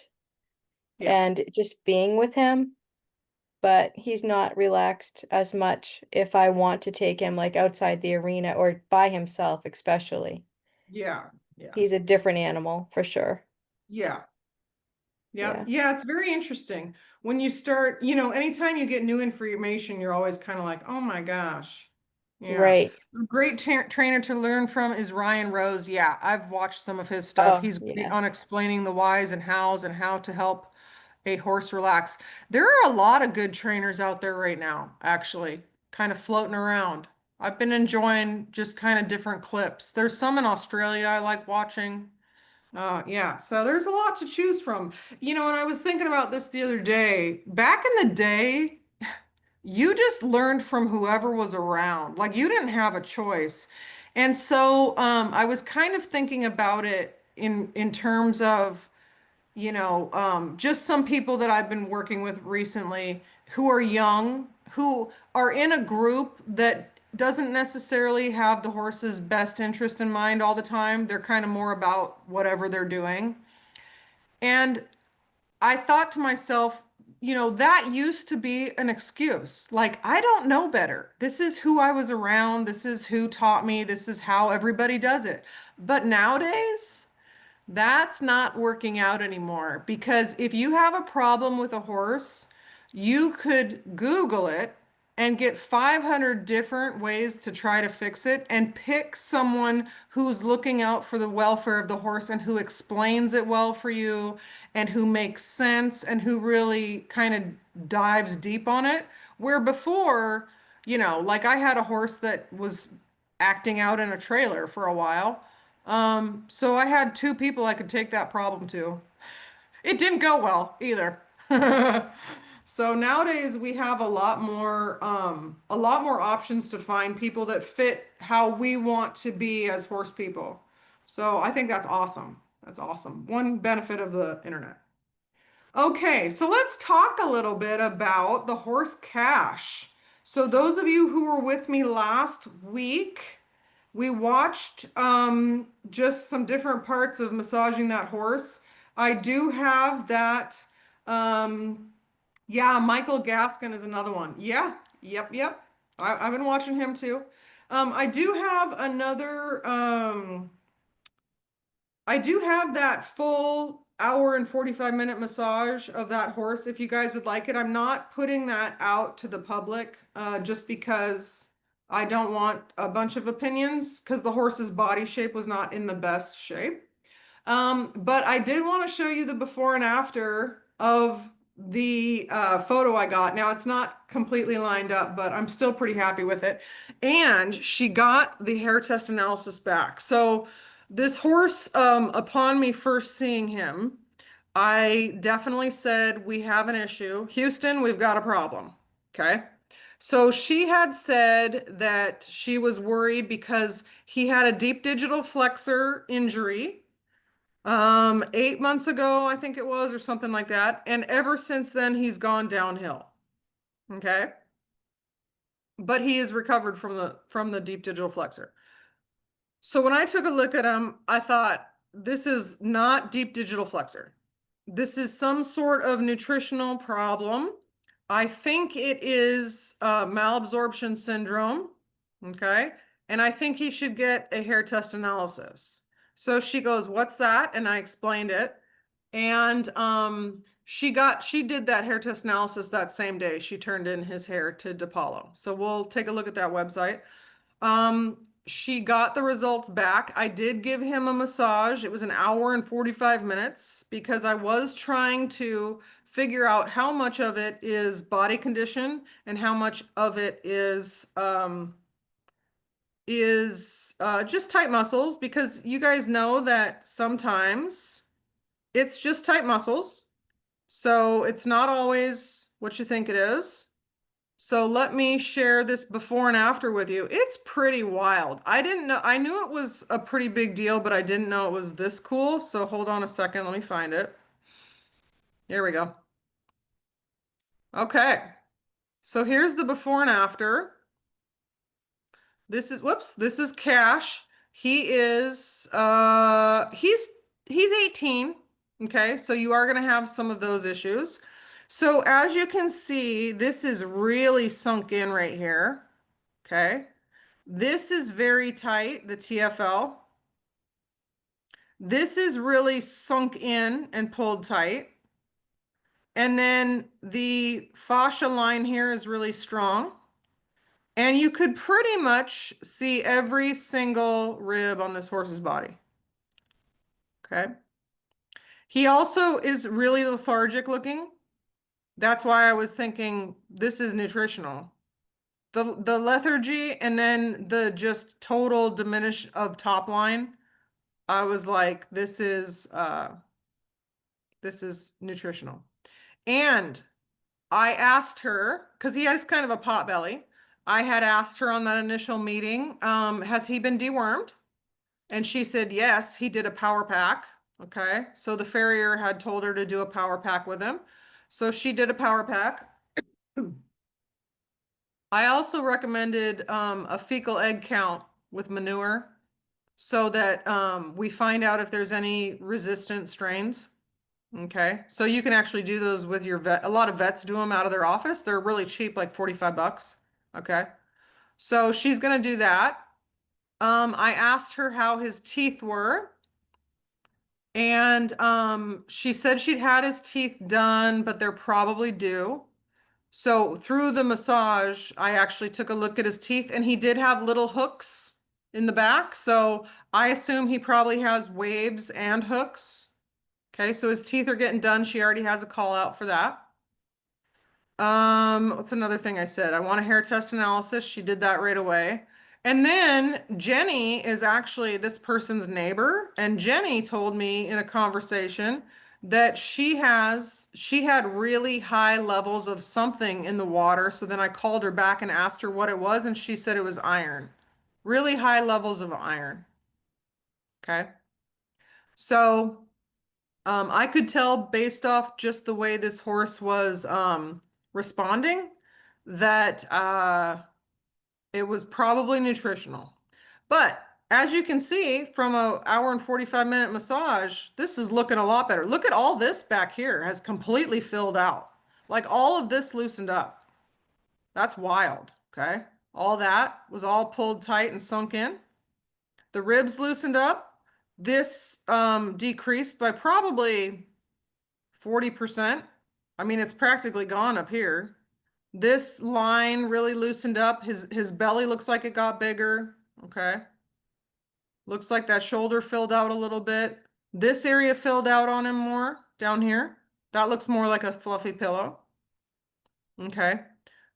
Yeah. and just being with him, but he's not relaxed as much if I want to take him like outside the arena or by himself, especially. Yeah. Yeah. He's a different animal for sure. Yeah. Yeah. Yeah, Yeah. It's very interesting. When you start, anytime you get new information, you're always kind of like, oh my gosh. Yeah. right. A great trainer to learn from is Ryan Rose. Yeah, I've watched some of his stuff. Oh, He's great yeah. on explaining the whys and hows and how to help a horse relax. There are a lot of good trainers out there right now, actually, kind of floating around. I've been enjoying just kind of different clips. There's some in Australia I like watching. Yeah, so there's a lot to choose from. And I was thinking about this the other day. Back in the day, you just learned from whoever was around. Like you didn't have a choice. And so I was kind of thinking about it in terms of just some people that I've been working with recently who are young, who are in a group that doesn't necessarily have the horse's best interest in mind all the time. They're kind of more about whatever they're doing. And I thought to myself, that used to be an excuse. Like, I don't know better. This is who I was around. This is who taught me. This is how everybody does it. But nowadays, that's not working out anymore because if you have a problem with a horse, you could Google it and get 500 different ways to try to fix it and pick someone who's looking out for the welfare of the horse and who explains it well for you and who makes sense and who really kind of dives deep on it. Where before, like I had a horse that was acting out in a trailer for a while. So I had two people I could take that problem to. It didn't go well either. So nowadays we have a lot more options to find people that fit how we want to be as horse people. So I think that's awesome. That's awesome. One benefit of the internet. Okay, so let's talk a little bit about the horse cash. So those of you who were with me last week, we watched just some different parts of massaging that horse. I do have that. Yeah, Michael Gaskin is another one. Yeah, yep. I've been watching him too. I do have another. I do have that full hour and 45-minute massage of that horse if you guys would like it. I'm not putting that out to the public just because I don't want a bunch of opinions because the horse's body shape was not in the best shape. But I did want to show you the before and after of the photo I got. Now it's not completely lined up, but I'm still pretty happy with it. And she got the hair test analysis back. So this horse, upon me first seeing him, I definitely said, we have an issue. Houston, we've got a problem. Okay. So she had said that she was worried because he had a deep digital flexor injury 8 months ago, I think it was, or something like that. And ever since then, he's gone downhill. Okay. But he is recovered from the deep digital flexor. So when I took a look at him, I thought, this is not deep digital flexor. This is some sort of nutritional problem. I think it is malabsorption syndrome. Okay. And I think he should get a hair test analysis. So she goes, what's that? And I explained it. And she did that hair test analysis that same day. She turned in his hair to DePaulo. So we'll take a look at that website. She got the results back. I did give him a massage. It was an hour and 45 minutes because I was trying to figure out how much of it is body condition and how much of it is just tight muscles, because you guys know that sometimes it's just tight muscles. So it's not always what you think it is. So let me share this before and after with you. It's pretty wild. I didn't know, I knew it was a pretty big deal, but I didn't know it was this cool. So hold on a second, let me find it. Here we go. Okay. So here's the before and after. This is, whoops, this is Cash. He is, he's 18. Okay. So you are going to have some of those issues. So as you can see, this is really sunk in right here. Okay. This is very tight, the TFL. This is really sunk in and pulled tight. And then the fascia line here is really strong. And you could pretty much see every single rib on this horse's body. Okay. He also is really lethargic looking. That's why I was thinking this is nutritional. The lethargy and then the just total diminish of top line. I was like, this is nutritional. And I asked her, because he has kind of a pot belly. I had asked her on that initial meeting, has he been dewormed? And she said, yes, he did a power pack. Okay. So the farrier had told her to do a power pack with him. So she did a power pack. I also recommended a fecal egg count with manure so that we find out if there's any resistant strains. Okay, so you can actually do those with your vet. A lot of vets do them out of their office. They're really cheap, like 45 bucks. Okay, so she's gonna do that. I asked her how his teeth were, and she said she'd had his teeth done, but they're probably due. So through the massage, I actually took a look at his teeth, and he did have little hooks in the back. So I assume he probably has waves and hooks. Okay, so his teeth are getting done. She already has a call out for that. What's another thing I said? I want a hair test analysis. She did that right away. And then Jenny is actually this person's neighbor. And Jenny told me in a conversation that she had really high levels of something in the water. So then I called her back and asked her what it was, and she said it was iron. Really high levels of iron. Okay. So I could tell based off just the way this horse was responding that it was probably nutritional. But as you can see from an hour and 45-minute massage, this is looking a lot better. Look at all this back here has completely filled out. Like all of this loosened up. That's wild, okay? All that was all pulled tight and sunk in. The ribs loosened up. This decreased by probably 40%. I mean, it's practically gone up here. This line really loosened up. His belly looks like it got bigger. Okay. Looks like that shoulder filled out a little bit. This area filled out on him more down here. That looks more like a fluffy pillow. Okay.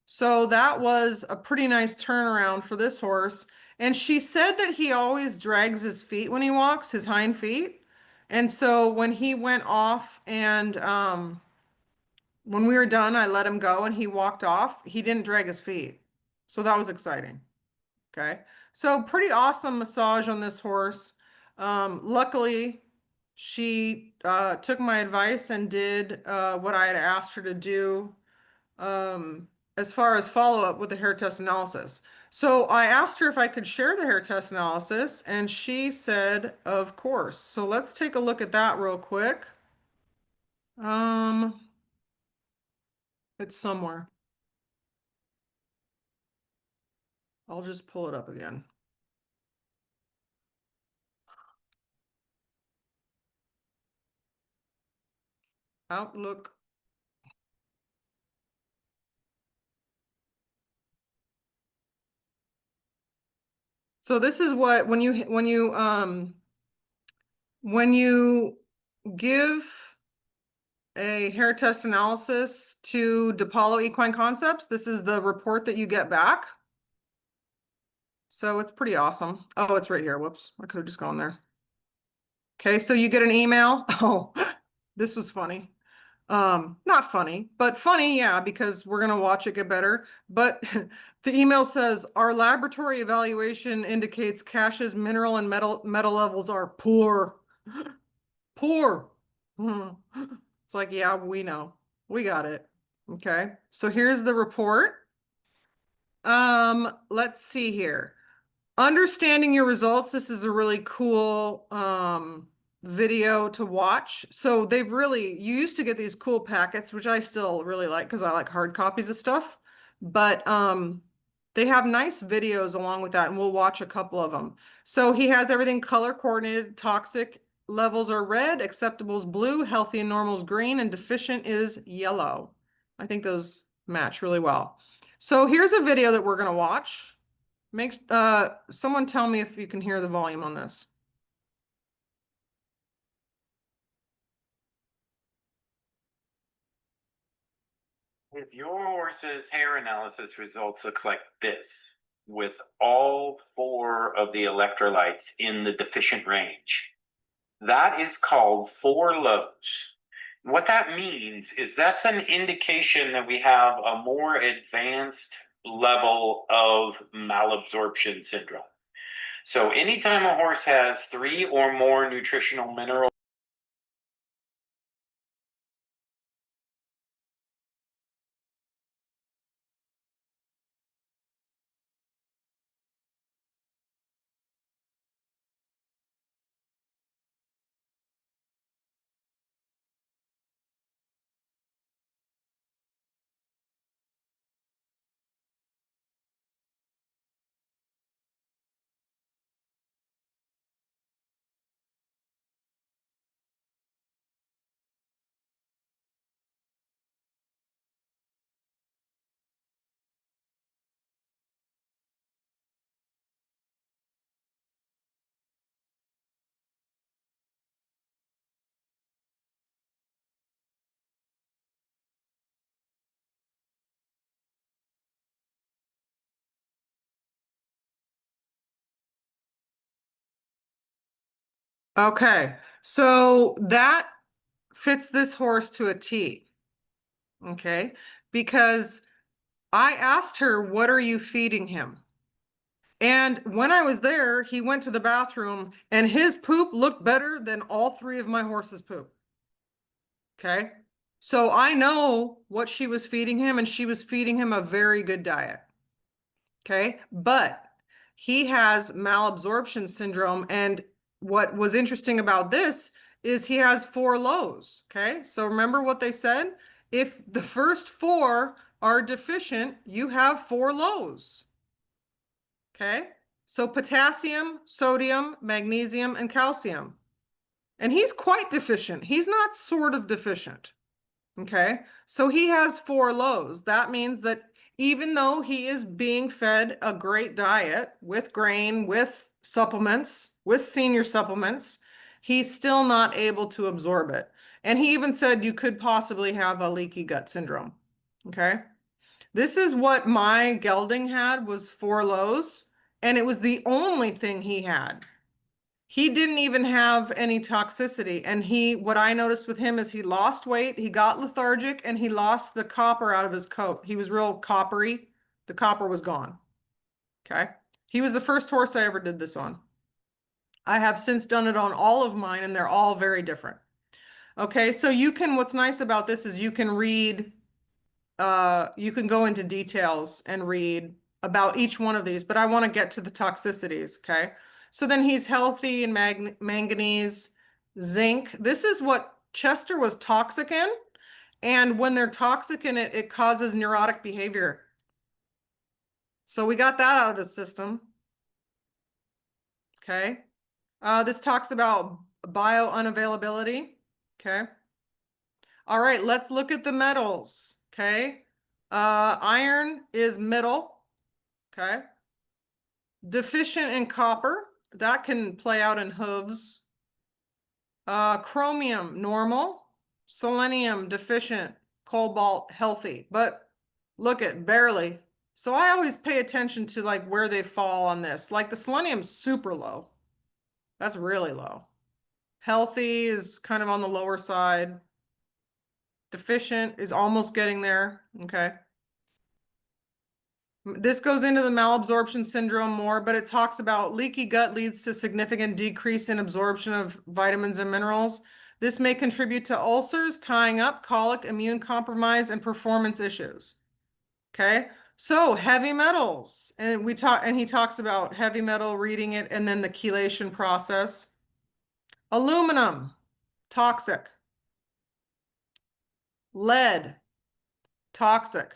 So that was a pretty nice turnaround for this horse. And she said that he always drags his feet when he walks, his hind feet. And so when he went off and when we were done, I let him go and he walked off. He didn't drag his feet. So that was exciting. Okay. So pretty awesome massage on this horse. Luckily, she took my advice and did what I had asked her to do as far as follow-up with the hair test analysis. So I asked her if I could share the hair test analysis, and she said, of course. So let's take a look at that real quick. Um, it's somewhere. I'll just pull it up again. Outlook. So this is what when you give a hair test analysis to DePaulo Equine Concepts, this is the report that you get back. So it's pretty awesome. Oh, it's right here. Whoops. I could have just gone there. Okay, so you get an email. Oh, this was funny. Not funny, but funny, yeah, because we're gonna watch it get better. But the email says our laboratory evaluation indicates Cash's mineral and metal levels are poor. Poor. It's like, yeah, we know. We got it. Okay. So here's the report. Let's see here. Understanding your results. This is a really cool video to watch. So they've really, you used to get these cool packets, which I still really like because I like hard copies of stuff. But they have nice videos along with that, and we'll watch a couple of them. So he has everything color coordinated. Toxic levels are red, acceptable is blue, healthy and normal is green, and deficient is yellow. I think those match really well. So here's a video that we're gonna watch. Make someone tell me if you can hear the volume on this. If your horse's hair analysis results looks like this, with all 4 of the electrolytes in the deficient range, that is called 4 lows. What that means is that's an indication that we have a more advanced level of malabsorption syndrome. So anytime a horse has 3 or more nutritional minerals, Okay, so that fits this horse to a T. Okay, because I asked her, what are you feeding him? And when I was there, he went to the bathroom and his poop looked better than all 3 of my horses' poop. Okay, so I know what she was feeding him, and she was feeding him a very good diet. Okay, but he has malabsorption syndrome. And what was interesting about this is he has 4 lows. Okay, so remember what they said? If the first 4 are deficient, you have 4 lows. Okay, so potassium, sodium, magnesium, and calcium. And he's quite deficient. He's not sort of deficient. Okay, so he has 4 lows. That means that even though he is being fed a great diet with grain, with supplements, with senior supplements, he's still not able to absorb it. And he even said you could possibly have a leaky gut syndrome. Okay, this is what my gelding had, was 4 lows, and it was the only thing he had. He didn't even have any toxicity. And what I noticed with him is he lost weight, he got lethargic, and he lost the copper out of his coat. He was real coppery. The copper was gone. Okay. He was the first horse I ever did this on. I have since done it on all of mine, and they're all very different. Okay, so what's nice about this is you can read, you can go into details and read about each one of these, but I want to get to the toxicities, okay? So then he's healthy in manganese, zinc. This is what Chester was toxic in. And when they're toxic in it, it causes neurotic behavior. So we got that out of his system. Okay. This talks about bio unavailability. Okay. All right, let's look at the metals. Okay. Iron is middle. Okay. Deficient in copper. That can play out in hooves. Chromium, normal. Selenium, deficient. Cobalt, healthy. But look at barely. So I always pay attention to like where they fall on this. Like the selenium's super low. That's really low. Healthy is kind of on the lower side. Deficient is almost getting there. Okay. This goes into the malabsorption syndrome more, but it talks about leaky gut leads to significant decrease in absorption of vitamins and minerals. This may contribute to ulcers, tying up, colic, immune compromise, and performance issues. Okay. So heavy metals, and he talks about heavy metal, reading it, and then the chelation process. Aluminum, toxic. Lead, toxic.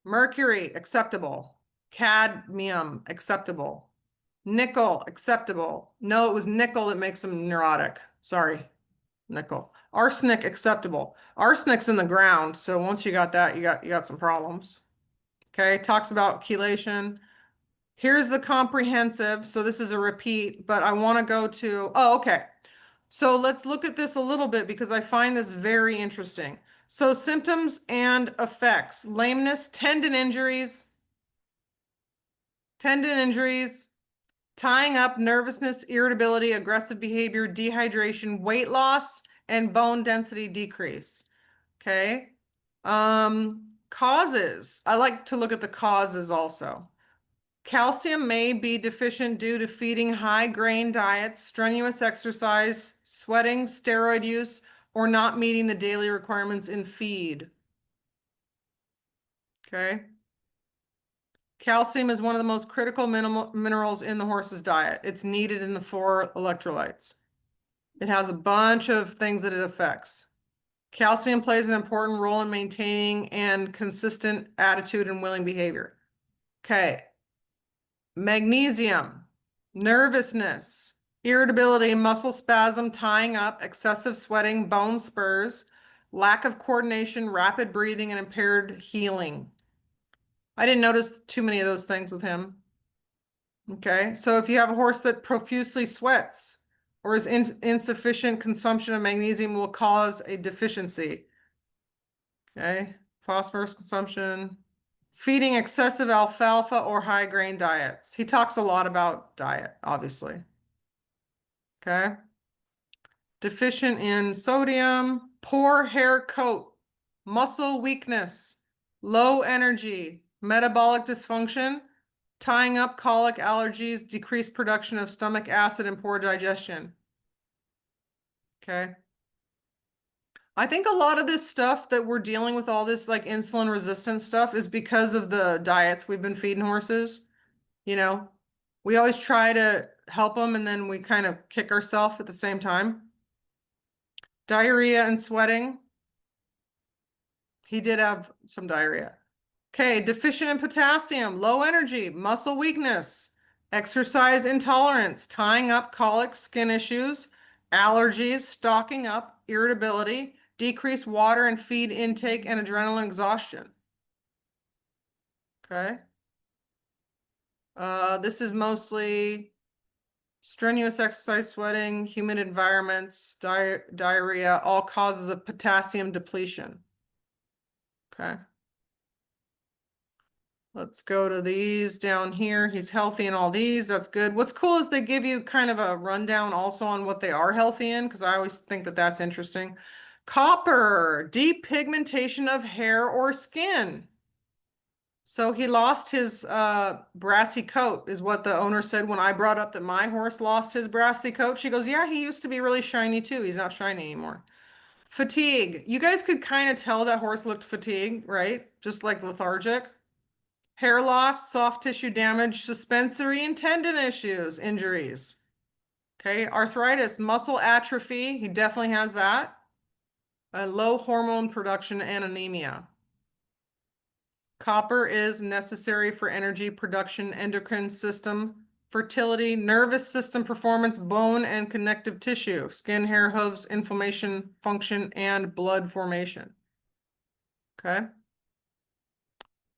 Mercury, acceptable. Cadmium, acceptable. Nickel, acceptable. No, it was nickel that makes them neurotic. Sorry, nickel. Arsenic, acceptable. Arsenic's in the ground, so once you got that, you got some problems. Okay, talks about chelation. Here's the comprehensive. So this is a repeat, but I want to go to, oh, okay. So let's look at this a little bit because I find this very interesting. So symptoms and effects: lameness, tendon injuries, tying up, nervousness, irritability, aggressive behavior, dehydration, weight loss, and bone density decrease. Okay. Causes. I like to look at the causes also. Calcium may be deficient due to feeding high grain diets, strenuous exercise, sweating, steroid use, or not meeting the daily requirements in feed. Okay. Calcium is one of the most critical minerals in the horse's diet. It's needed in the 4 electrolytes. It has a bunch of things that it affects. Calcium plays an important role in maintaining and consistent attitude and willing behavior. Okay. Magnesium, nervousness, irritability, muscle spasm, tying up, excessive sweating, bone spurs, lack of coordination, rapid breathing, and impaired healing. I didn't notice too many of those things with him. Okay, so if you have a horse that profusely sweats or is insufficient consumption of magnesium will cause a deficiency. Okay, phosphorus consumption. Feeding excessive alfalfa or high grain diets. He talks a lot about diet, obviously. Okay. Deficient in sodium, poor hair coat, muscle weakness, low energy, metabolic dysfunction, tying up, colic, allergies, decreased production of stomach acid, and poor digestion. Okay. I think a lot of this stuff that we're dealing with, all this like insulin resistant stuff, is because of the diets we've been feeding horses. You know, we always try to help them and then we kind of kick ourselves at the same time. Diarrhea and sweating. He did have some diarrhea. Okay, deficient in potassium, low energy, muscle weakness, exercise intolerance, tying up, colic, skin issues, allergies, stocking up, irritability, decreased water and feed intake, and adrenaline exhaustion. Okay. This is mostly strenuous exercise, sweating, humid environments, diarrhea, all causes of potassium depletion. Okay. Let's go to these down here. He's healthy in all these. That's good. What's cool is they give you kind of a rundown also on what they are healthy in, because I always think that that's interesting. Copper, depigmentation of hair or skin. So he lost his brassy coat, is what the owner said when I brought up that my horse lost his brassy coat. She goes, yeah, he used to be really shiny too. He's not shiny anymore. Fatigue. You guys could kind of tell that horse looked fatigued, right? Just like lethargic. Hair loss, soft tissue damage, suspensory and tendon issues, injuries. Okay, arthritis, muscle atrophy. He definitely has that. Low hormone production and anemia. Copper is necessary for energy production, endocrine system, fertility, nervous system performance, bone and connective tissue, skin, hair, hooves, inflammation, function, and blood formation. Okay.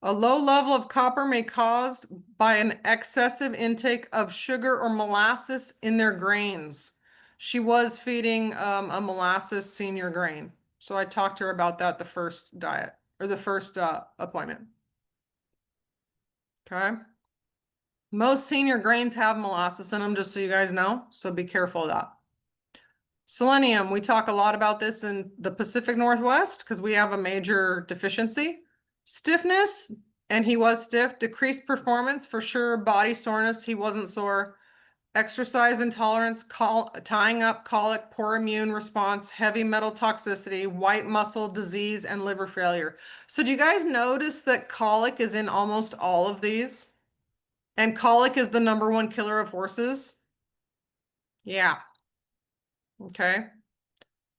A low level of copper may be caused by an excessive intake of sugar or molasses in their grains. She was feeding a molasses senior grain. So I talked to her about that the first diet or the first appointment. Okay. Most senior grains have molasses in them, just so you guys know. So be careful of that. Selenium, we talk a lot about this in the Pacific Northwest because we have a major deficiency. Stiffness, and he was stiff. Decreased performance, for sure. Body soreness, he wasn't sore. Exercise intolerance, tying up, colic, poor immune response, heavy metal toxicity, white muscle disease, and liver failure. So do you guys notice that colic is in almost all of these? And colic is the #1 killer of horses? Yeah. Okay.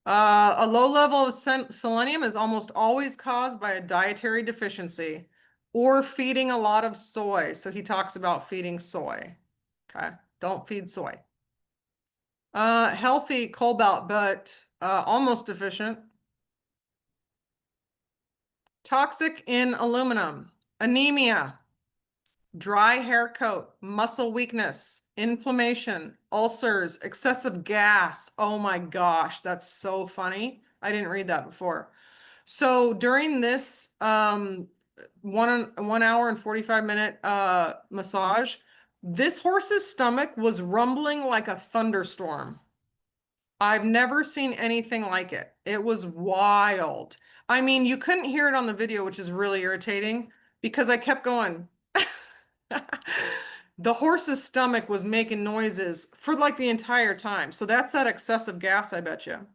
A low level of selenium is almost always caused by a dietary deficiency or feeding a lot of soy. So he talks about feeding soy. Okay. Don't feed soy. Healthy cobalt, but almost deficient. Toxic in aluminum. Anemia. Dry hair coat, muscle weakness, inflammation, ulcers, excessive gas. Oh my gosh, that's so funny. I didn't read that before. So during this 1 hour and 45-minute massage, this horse's stomach was rumbling like a thunderstorm. I've never seen anything like it. It was wild. I mean, you couldn't hear it on the video, which is really irritating because I kept going. The horse's stomach was making noises for like the entire time. So that's that excessive gas, I bet you.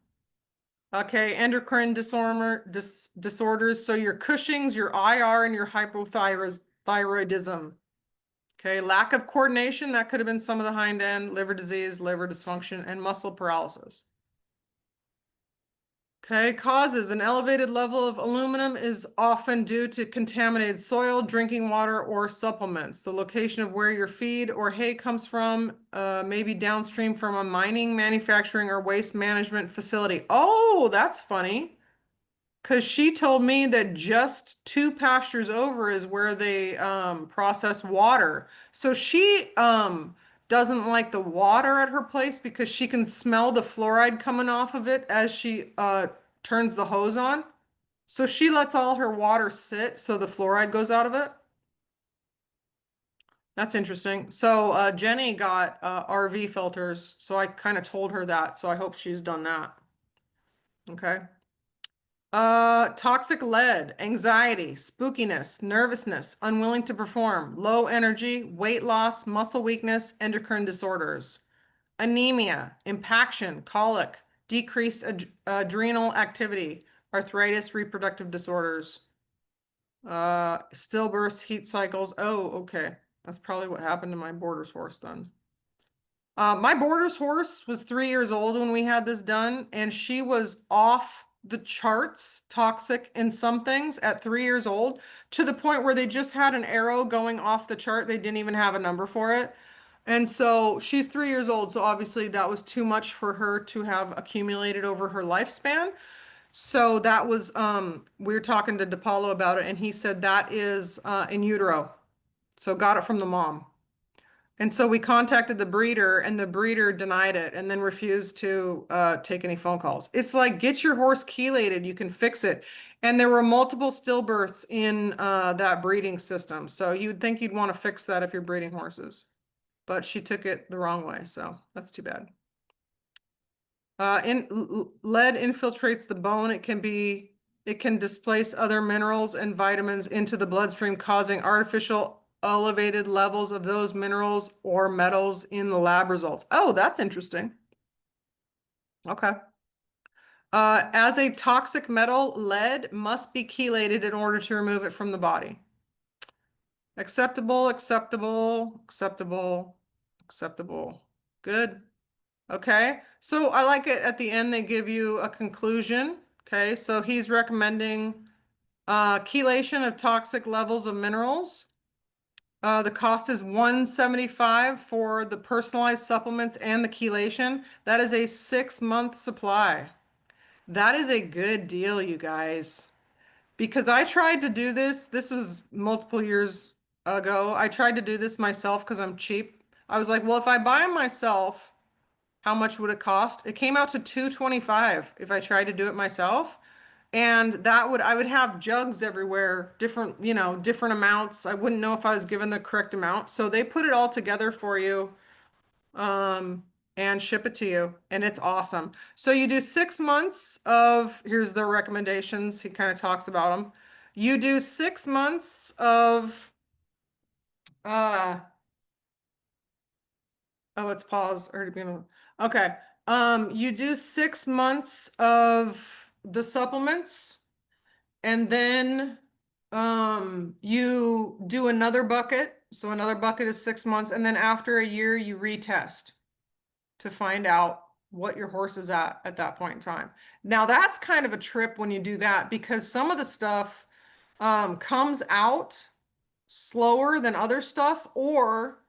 Okay, endocrine disorders. So your Cushing's, your IR, and your hypothyroidism. Okay, lack of coordination. That could have been some of the hind end, liver disease, liver dysfunction, and muscle paralysis. Okay, causes an elevated level of aluminum is often due to contaminated soil, drinking water, or supplements. The location of where your feed or hay comes from may be downstream from a mining, manufacturing, or waste management facility. Oh, that's funny. Because she told me that just 2 pastures over is where they process water. So she doesn't like the water at her place because she can smell the fluoride coming off of it as she turns the hose on. So she lets all her water sit so the fluoride goes out of it. That's interesting. So Jenny got RV filters. So I kind of told her that. So I hope she's done that. Okay. Toxic lead, anxiety, spookiness, nervousness, unwilling to perform, low energy, weight loss, muscle weakness, endocrine disorders. Anemia, impaction, colic, decreased adrenal activity, arthritis, reproductive disorders. Stillbirths, heat cycles. Oh, okay. That's probably what happened to my boarder's horse then. My boarder's horse was 3 years old when we had this done, and she was off the charts, toxic in some things at 3 years old, to the point where they just had an arrow going off the chart. They didn't even have a number for it. And so she's 3 years old. So obviously that was too much for her to have accumulated over her lifespan. So that was, we were talking to DePaulo about it, and he said that is in utero. So got it from the mom. And so we contacted the breeder and the breeder denied it and then refused to take any phone calls. It's like, get your horse chelated, you can fix it. And there were multiple stillbirths in that breeding system. So you'd think you'd want to fix that if you're breeding horses. But she took it the wrong way, so that's too bad. Lead infiltrates the bone. It can displace other minerals and vitamins into the bloodstream, causing artificial elevated levels of those minerals or metals in the lab results. Oh, that's interesting. Okay. As a toxic metal, lead must be chelated in order to remove it from the body. Acceptable, acceptable, acceptable, acceptable. Good. Okay, so I like it at the end, they give you a conclusion. Okay, so he's recommending chelation of toxic levels of minerals. The cost is $175 for the personalized supplements and the chelation. That is a 6-month supply. That is a good deal, you guys. Because I tried to do this. This was multiple years ago. I tried to do this myself because I'm cheap. I was like, well, if I buy them myself, how much would it cost? It came out to $225 if I tried to do it myself. And I would have jugs everywhere, different, different amounts. I wouldn't know if I was given the correct amount. So they put it all together for you, and ship it to you. And it's awesome. So you do 6 months of, here's the recommendations. He kind of talks about them. You do 6 months of, oh, it's paused. Already been. Okay. You do 6 months of the supplements, and then you do another bucket. So another bucket is 6 months, and then after a year, you retest to find out what your horse is at that point in time. Now that's kind of a trip when you do that because some of the stuff comes out slower than other stuff, or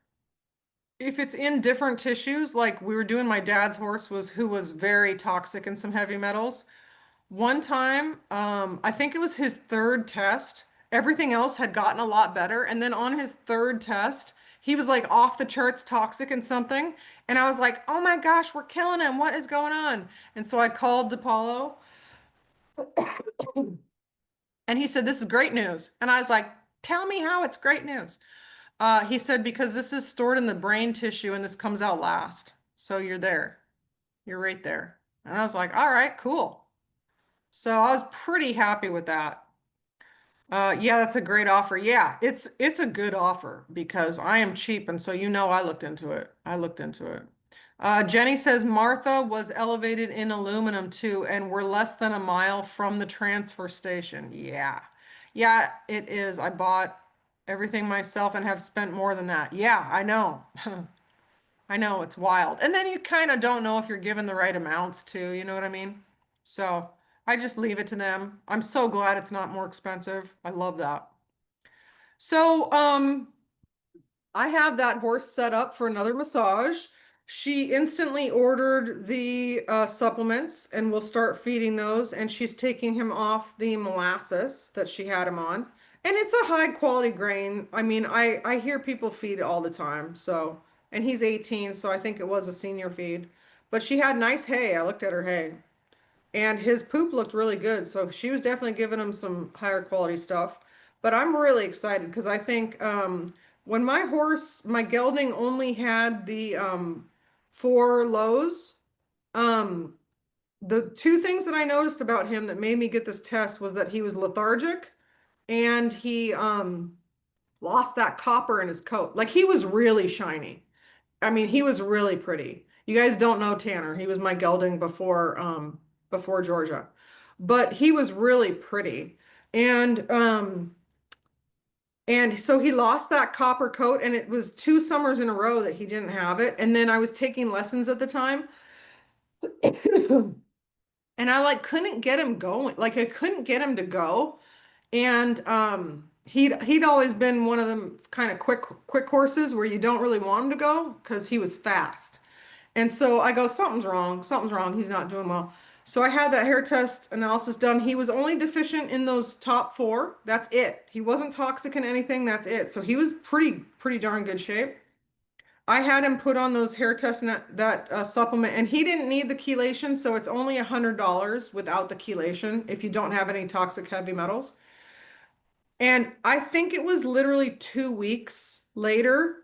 if it's in different tissues, like we were doing my dad's horse who was very toxic in some heavy metals. One time, I think it was his third test, everything else had gotten a lot better. And then on his third test, he was like off the charts toxic in something. And I was like, oh my gosh, we're killing him. What is going on? And so I called DePaulo and he said, this is great news. And I was like, tell me how it's great news. He said, because this is stored in the brain tissue and this comes out last. So you're there. You're right there. And I was like, all right, cool. So I was pretty happy with that. Yeah, that's a great offer. Yeah, it's a good offer because I am cheap, and so I looked into it. I looked into it. Jenny says Martha was elevated in aluminum too, and we're less than a mile from the transfer station. Yeah. Yeah, it is. I bought everything myself and have spent more than that. Yeah, I know. I know, it's wild. And then you kind of don't know if you're given the right amounts too, you know what I mean? So I just leave it to them. I'm so glad it's not more expensive. I love that. So, I have that horse set up for another massage. She instantly ordered the supplements and we'll start feeding those. And she's taking him off the molasses that she had him on. And it's a high quality grain. I mean, I hear people feed it all the time. So, and he's 18, so I think it was a senior feed. But she had nice hay. I looked at her hay. And his poop looked really good. So she was definitely giving him some higher quality stuff. But I'm really excited because I think when my gelding only had the 4 lows, um, the 2 things that I noticed about him that made me get this test was that he was lethargic and he lost that copper in his coat. Like he was really shiny. I mean, he was really pretty. You guys don't know Tanner. He was my gelding before Georgia. But he was really pretty. And so he lost that copper coat and it was 2 summers in a row that he didn't have it. And then I was taking lessons at the time. And I like couldn't get him going. Like I couldn't get him to go. And he'd always been one of them kind of quick horses where you don't really want him to go because he was fast. And so I go, something's wrong, he's not doing well. So I had that hair test analysis done. He was only deficient in those top 4. That's it. He wasn't toxic in anything. That's it. So he was pretty darn good shape. I had him put on those hair test and that supplement, and he didn't need the chelation, so it's only $100 without the chelation if you don't have any toxic heavy metals. And I think it was literally 2 weeks later,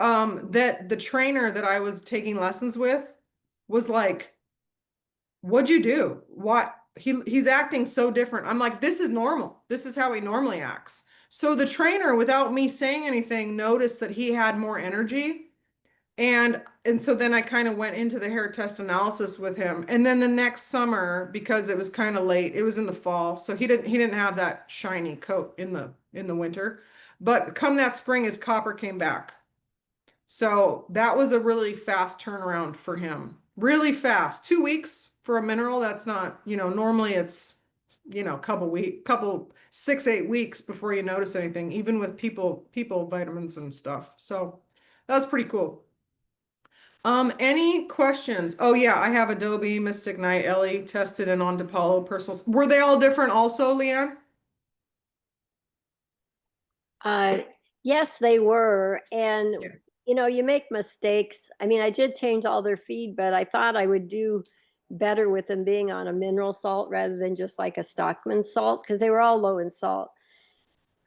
that the trainer that I was taking lessons with was like, "What'd you do? What?" He's acting so different. I'm like, "This is normal. This is how he normally acts." So the trainer, without me saying anything, noticed that he had more energy. And so then I kind of went into the hair test analysis with him. And then the next summer, because it was kind of late, it was in the fall, so he didn't have that shiny coat in the winter. But come that spring, his copper came back. So that was a really fast turnaround for him. Really fast. 2 weeks for a mineral, that's not, normally it's, couple 6, 8 weeks before you notice anything, even with people vitamins and stuff. So that was pretty cool. Any questions? Oh yeah, I have Adobe, Mystic Knight, Ellie tested and on DePaulo personals. Were they all different also, Leanne? Uh, yes, they were. And, Yeah. you make mistakes. I mean, I did change all their feed, but I thought I would do better with them being on a mineral salt rather than just like a Stockman salt because they were all low in salt.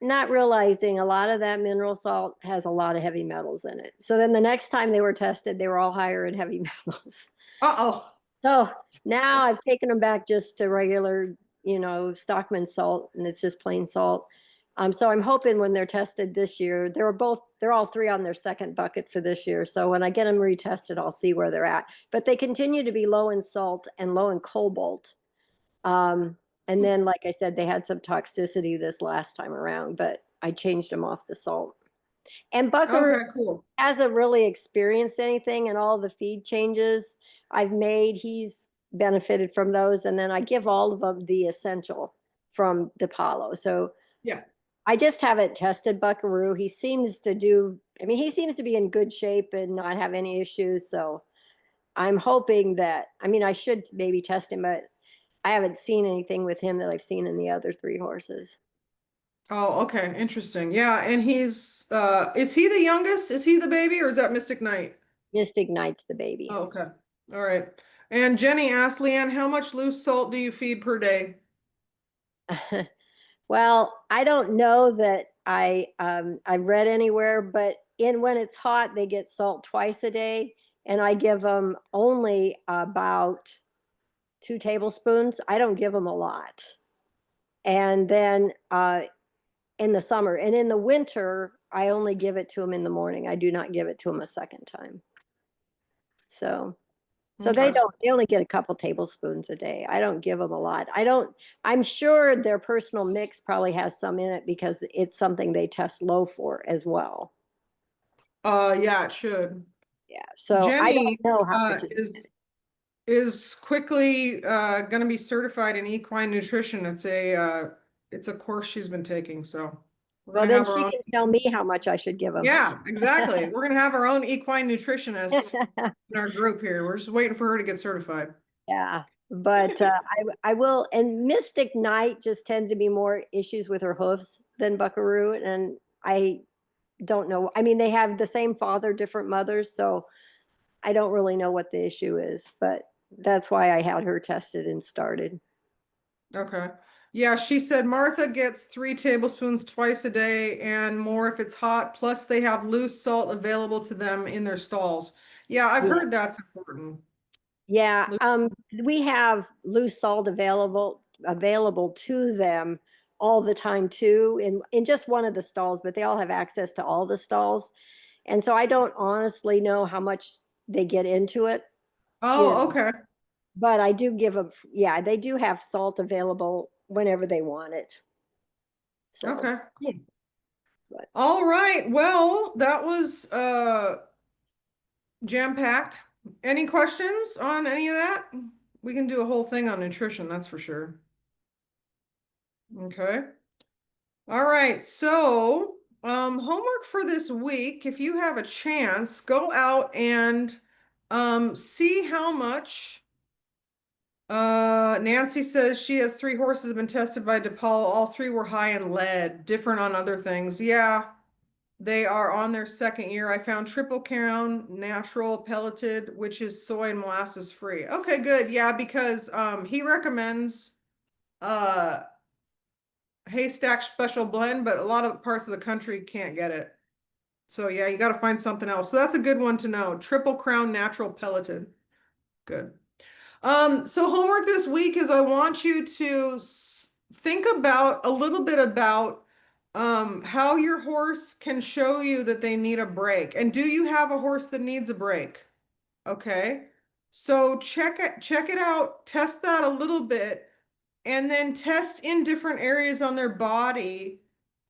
Not realizing a lot of that mineral salt has a lot of heavy metals in it. So then the next time they were tested, they were all higher in heavy metals. Uh-oh. So now I've taken them back just to regular, Stockman salt, and it's just plain salt. So I'm hoping when they're tested this year, they're all three on their second bucket for this year. So when I get them retested, I'll see where they're at. But they continue to be low in salt and low in cobalt. And then, like I said, they had some toxicity this last time around, but I changed them off the salt. And Buckaroo Okay, cool. hasn't really experienced anything, and all the feed changes I've made, he's benefited from those. And then I give all of them the essential from DePaulo. So Yeah. I just haven't tested Buckaroo. He seems to do, I mean, he seems to be in good shape and not have any issues. So I'm hoping that, I mean, I should maybe test him, but I haven't seen anything with him that I've seen in the other three horses. Oh, okay, interesting. Yeah, and is he the youngest? Is he the baby or is that Mystic Knight? Mystic Knight's the baby. Oh, okay. All right. And Jenny asked Leanne, how much loose salt do you feed per day? Well, I don't know that I've read anywhere, but in when it's hot, they get salt twice a day, and I give them only about 2 tablespoons. I don't give them a lot. And then in the summer and in the winter, I only give it to them in the morning. I do not give it to them a second time. So Okay. they only get a couple tablespoons a day. I don't give them a lot. I'm sure their personal mix probably has some in it because it's something they test low for as well. Yeah, it should. Yeah. So I Jenny don't know how much is in is it. is quickly going to be certified in equine nutrition. It's a course she's been taking, so we're Well, gonna then have our she own. can tell me how much I should give them. Yeah, exactly. We're gonna have our own equine nutritionist in our group here. We're just waiting for her to get certified. Yeah. But I will, and Mystic Knight just tends to be more issues with her hoofs than Buckaroo. And I don't know. I mean, they have the same father, different mothers. So I don't really know what the issue is, but that's why I had her tested and started. Okay. Yeah, she said Martha gets 3 tablespoons twice a day and more if it's hot. Plus, they have loose salt available to them in their stalls. Yeah, I've Yeah. heard that's important. Yeah. Loose- We have loose salt available to them all the time too, in just one of the stalls, but they all have access to all the stalls. And so I don't honestly know how much they get into it, you Oh, know, okay. but I do give them, yeah, they do have salt available whenever they want it. So, Okay, cool. but All right. Well, that was jam-packed. Any questions on any of that? We can do a whole thing on nutrition, that's for sure. Okay. All right. So, homework for this week, if you have a chance, go out and see how much Nancy says she has 3 horses have been tested by DePaul. All 3 were high in lead, different on other things. Yeah. They are on their second year. I found Triple Crown natural pelleted, which is soy and molasses free. Okay, good. Yeah, because he recommends haystack special blend, but a lot of parts of the country can't get it. So yeah, you got to find something else. So that's a good one to know. Triple Crown natural pelleted. Good. So homework this week is I want you to think about a little bit about how your horse can show you that they need a break. And do you have a horse that needs a break? Okay. So check it out, test that a little bit, and then test in different areas on their body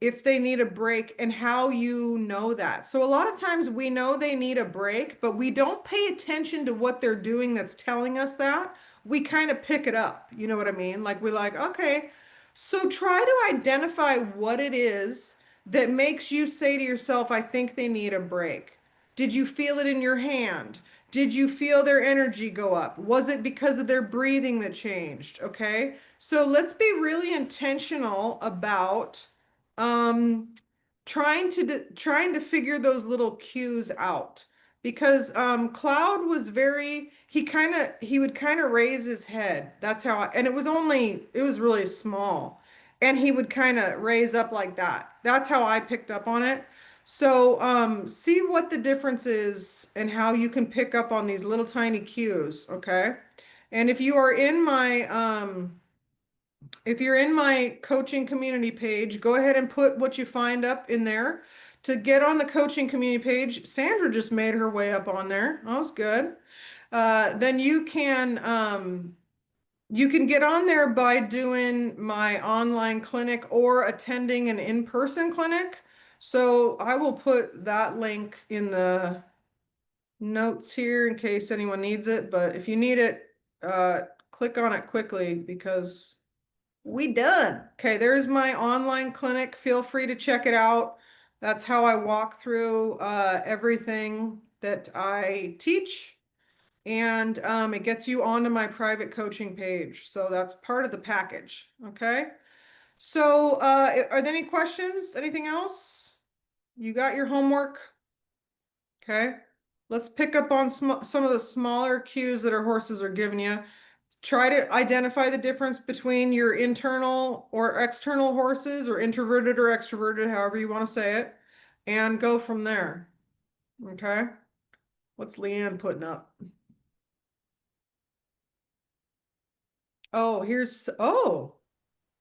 if they need a break and how you know that. So a lot of times we know they need a break, but we don't pay attention to what they're doing that's telling us that. We kind of pick it up. You know what I mean? Like we're like, okay, so try to identify what it is that makes you say to yourself, I think they need a break. Did you feel it in your hand? Did you feel their energy go up? Was it because of their breathing that changed? Okay. So let's be really intentional about um, trying to figure those little cues out because Cloud was very he would kind of raise his head. That's how and it was really small and he would kind of raise up like that. That's how I picked up on it. So see what the difference is and how you can pick up on these little tiny cues, okay? And if you're in my coaching community page, go ahead and put what you find up in there. To get on the coaching community page, Sandra just made her way up on there. That was good. Then you can get on there by doing my online clinic or attending an in-person clinic. So I will put that link in the notes here in case anyone needs it. But if you need it, click on it quickly because we done. Okay, there's my online clinic. Feel free to check it out. That's how I walk through everything that I teach. And it gets you onto my private coaching page. So that's part of the package. Okay. So are there any questions? Anything else? You got your homework? Okay. Let's pick up on some of the smaller cues that our horses are giving you. Try to identify the difference between your internal or external horses or introverted or extroverted, however you want to say it, and go from there. Okay. What's Leanne putting up? Oh,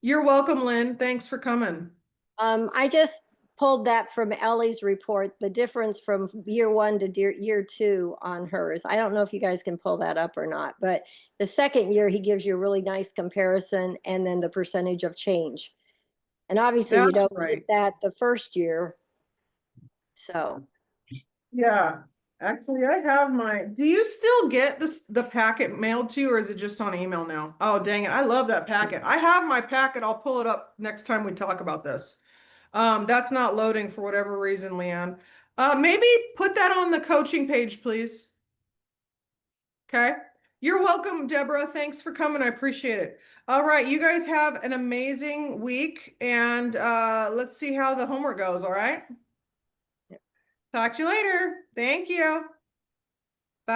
you're welcome, Lynn. Thanks for coming. I just pulled that from Ellie's report, the difference from year one to year two on hers. I don't know if you guys can pull that up or not, but the second year he gives you a really nice comparison and then the percentage of change. And obviously you That's don't right. get that the first year. So Yeah. Actually, I have do you still get the packet mailed to you or is it just on email now? Oh, dang it. I love that packet. I have my packet. I'll pull it up next time we talk about this. That's not loading for whatever reason, Leanne. Maybe put that on the coaching page, please. Okay. You're welcome, Deborah. Thanks for coming. I appreciate it. All right. You guys have an amazing week and let's see how the homework goes. All right. Talk to you later. Thank you. Bye.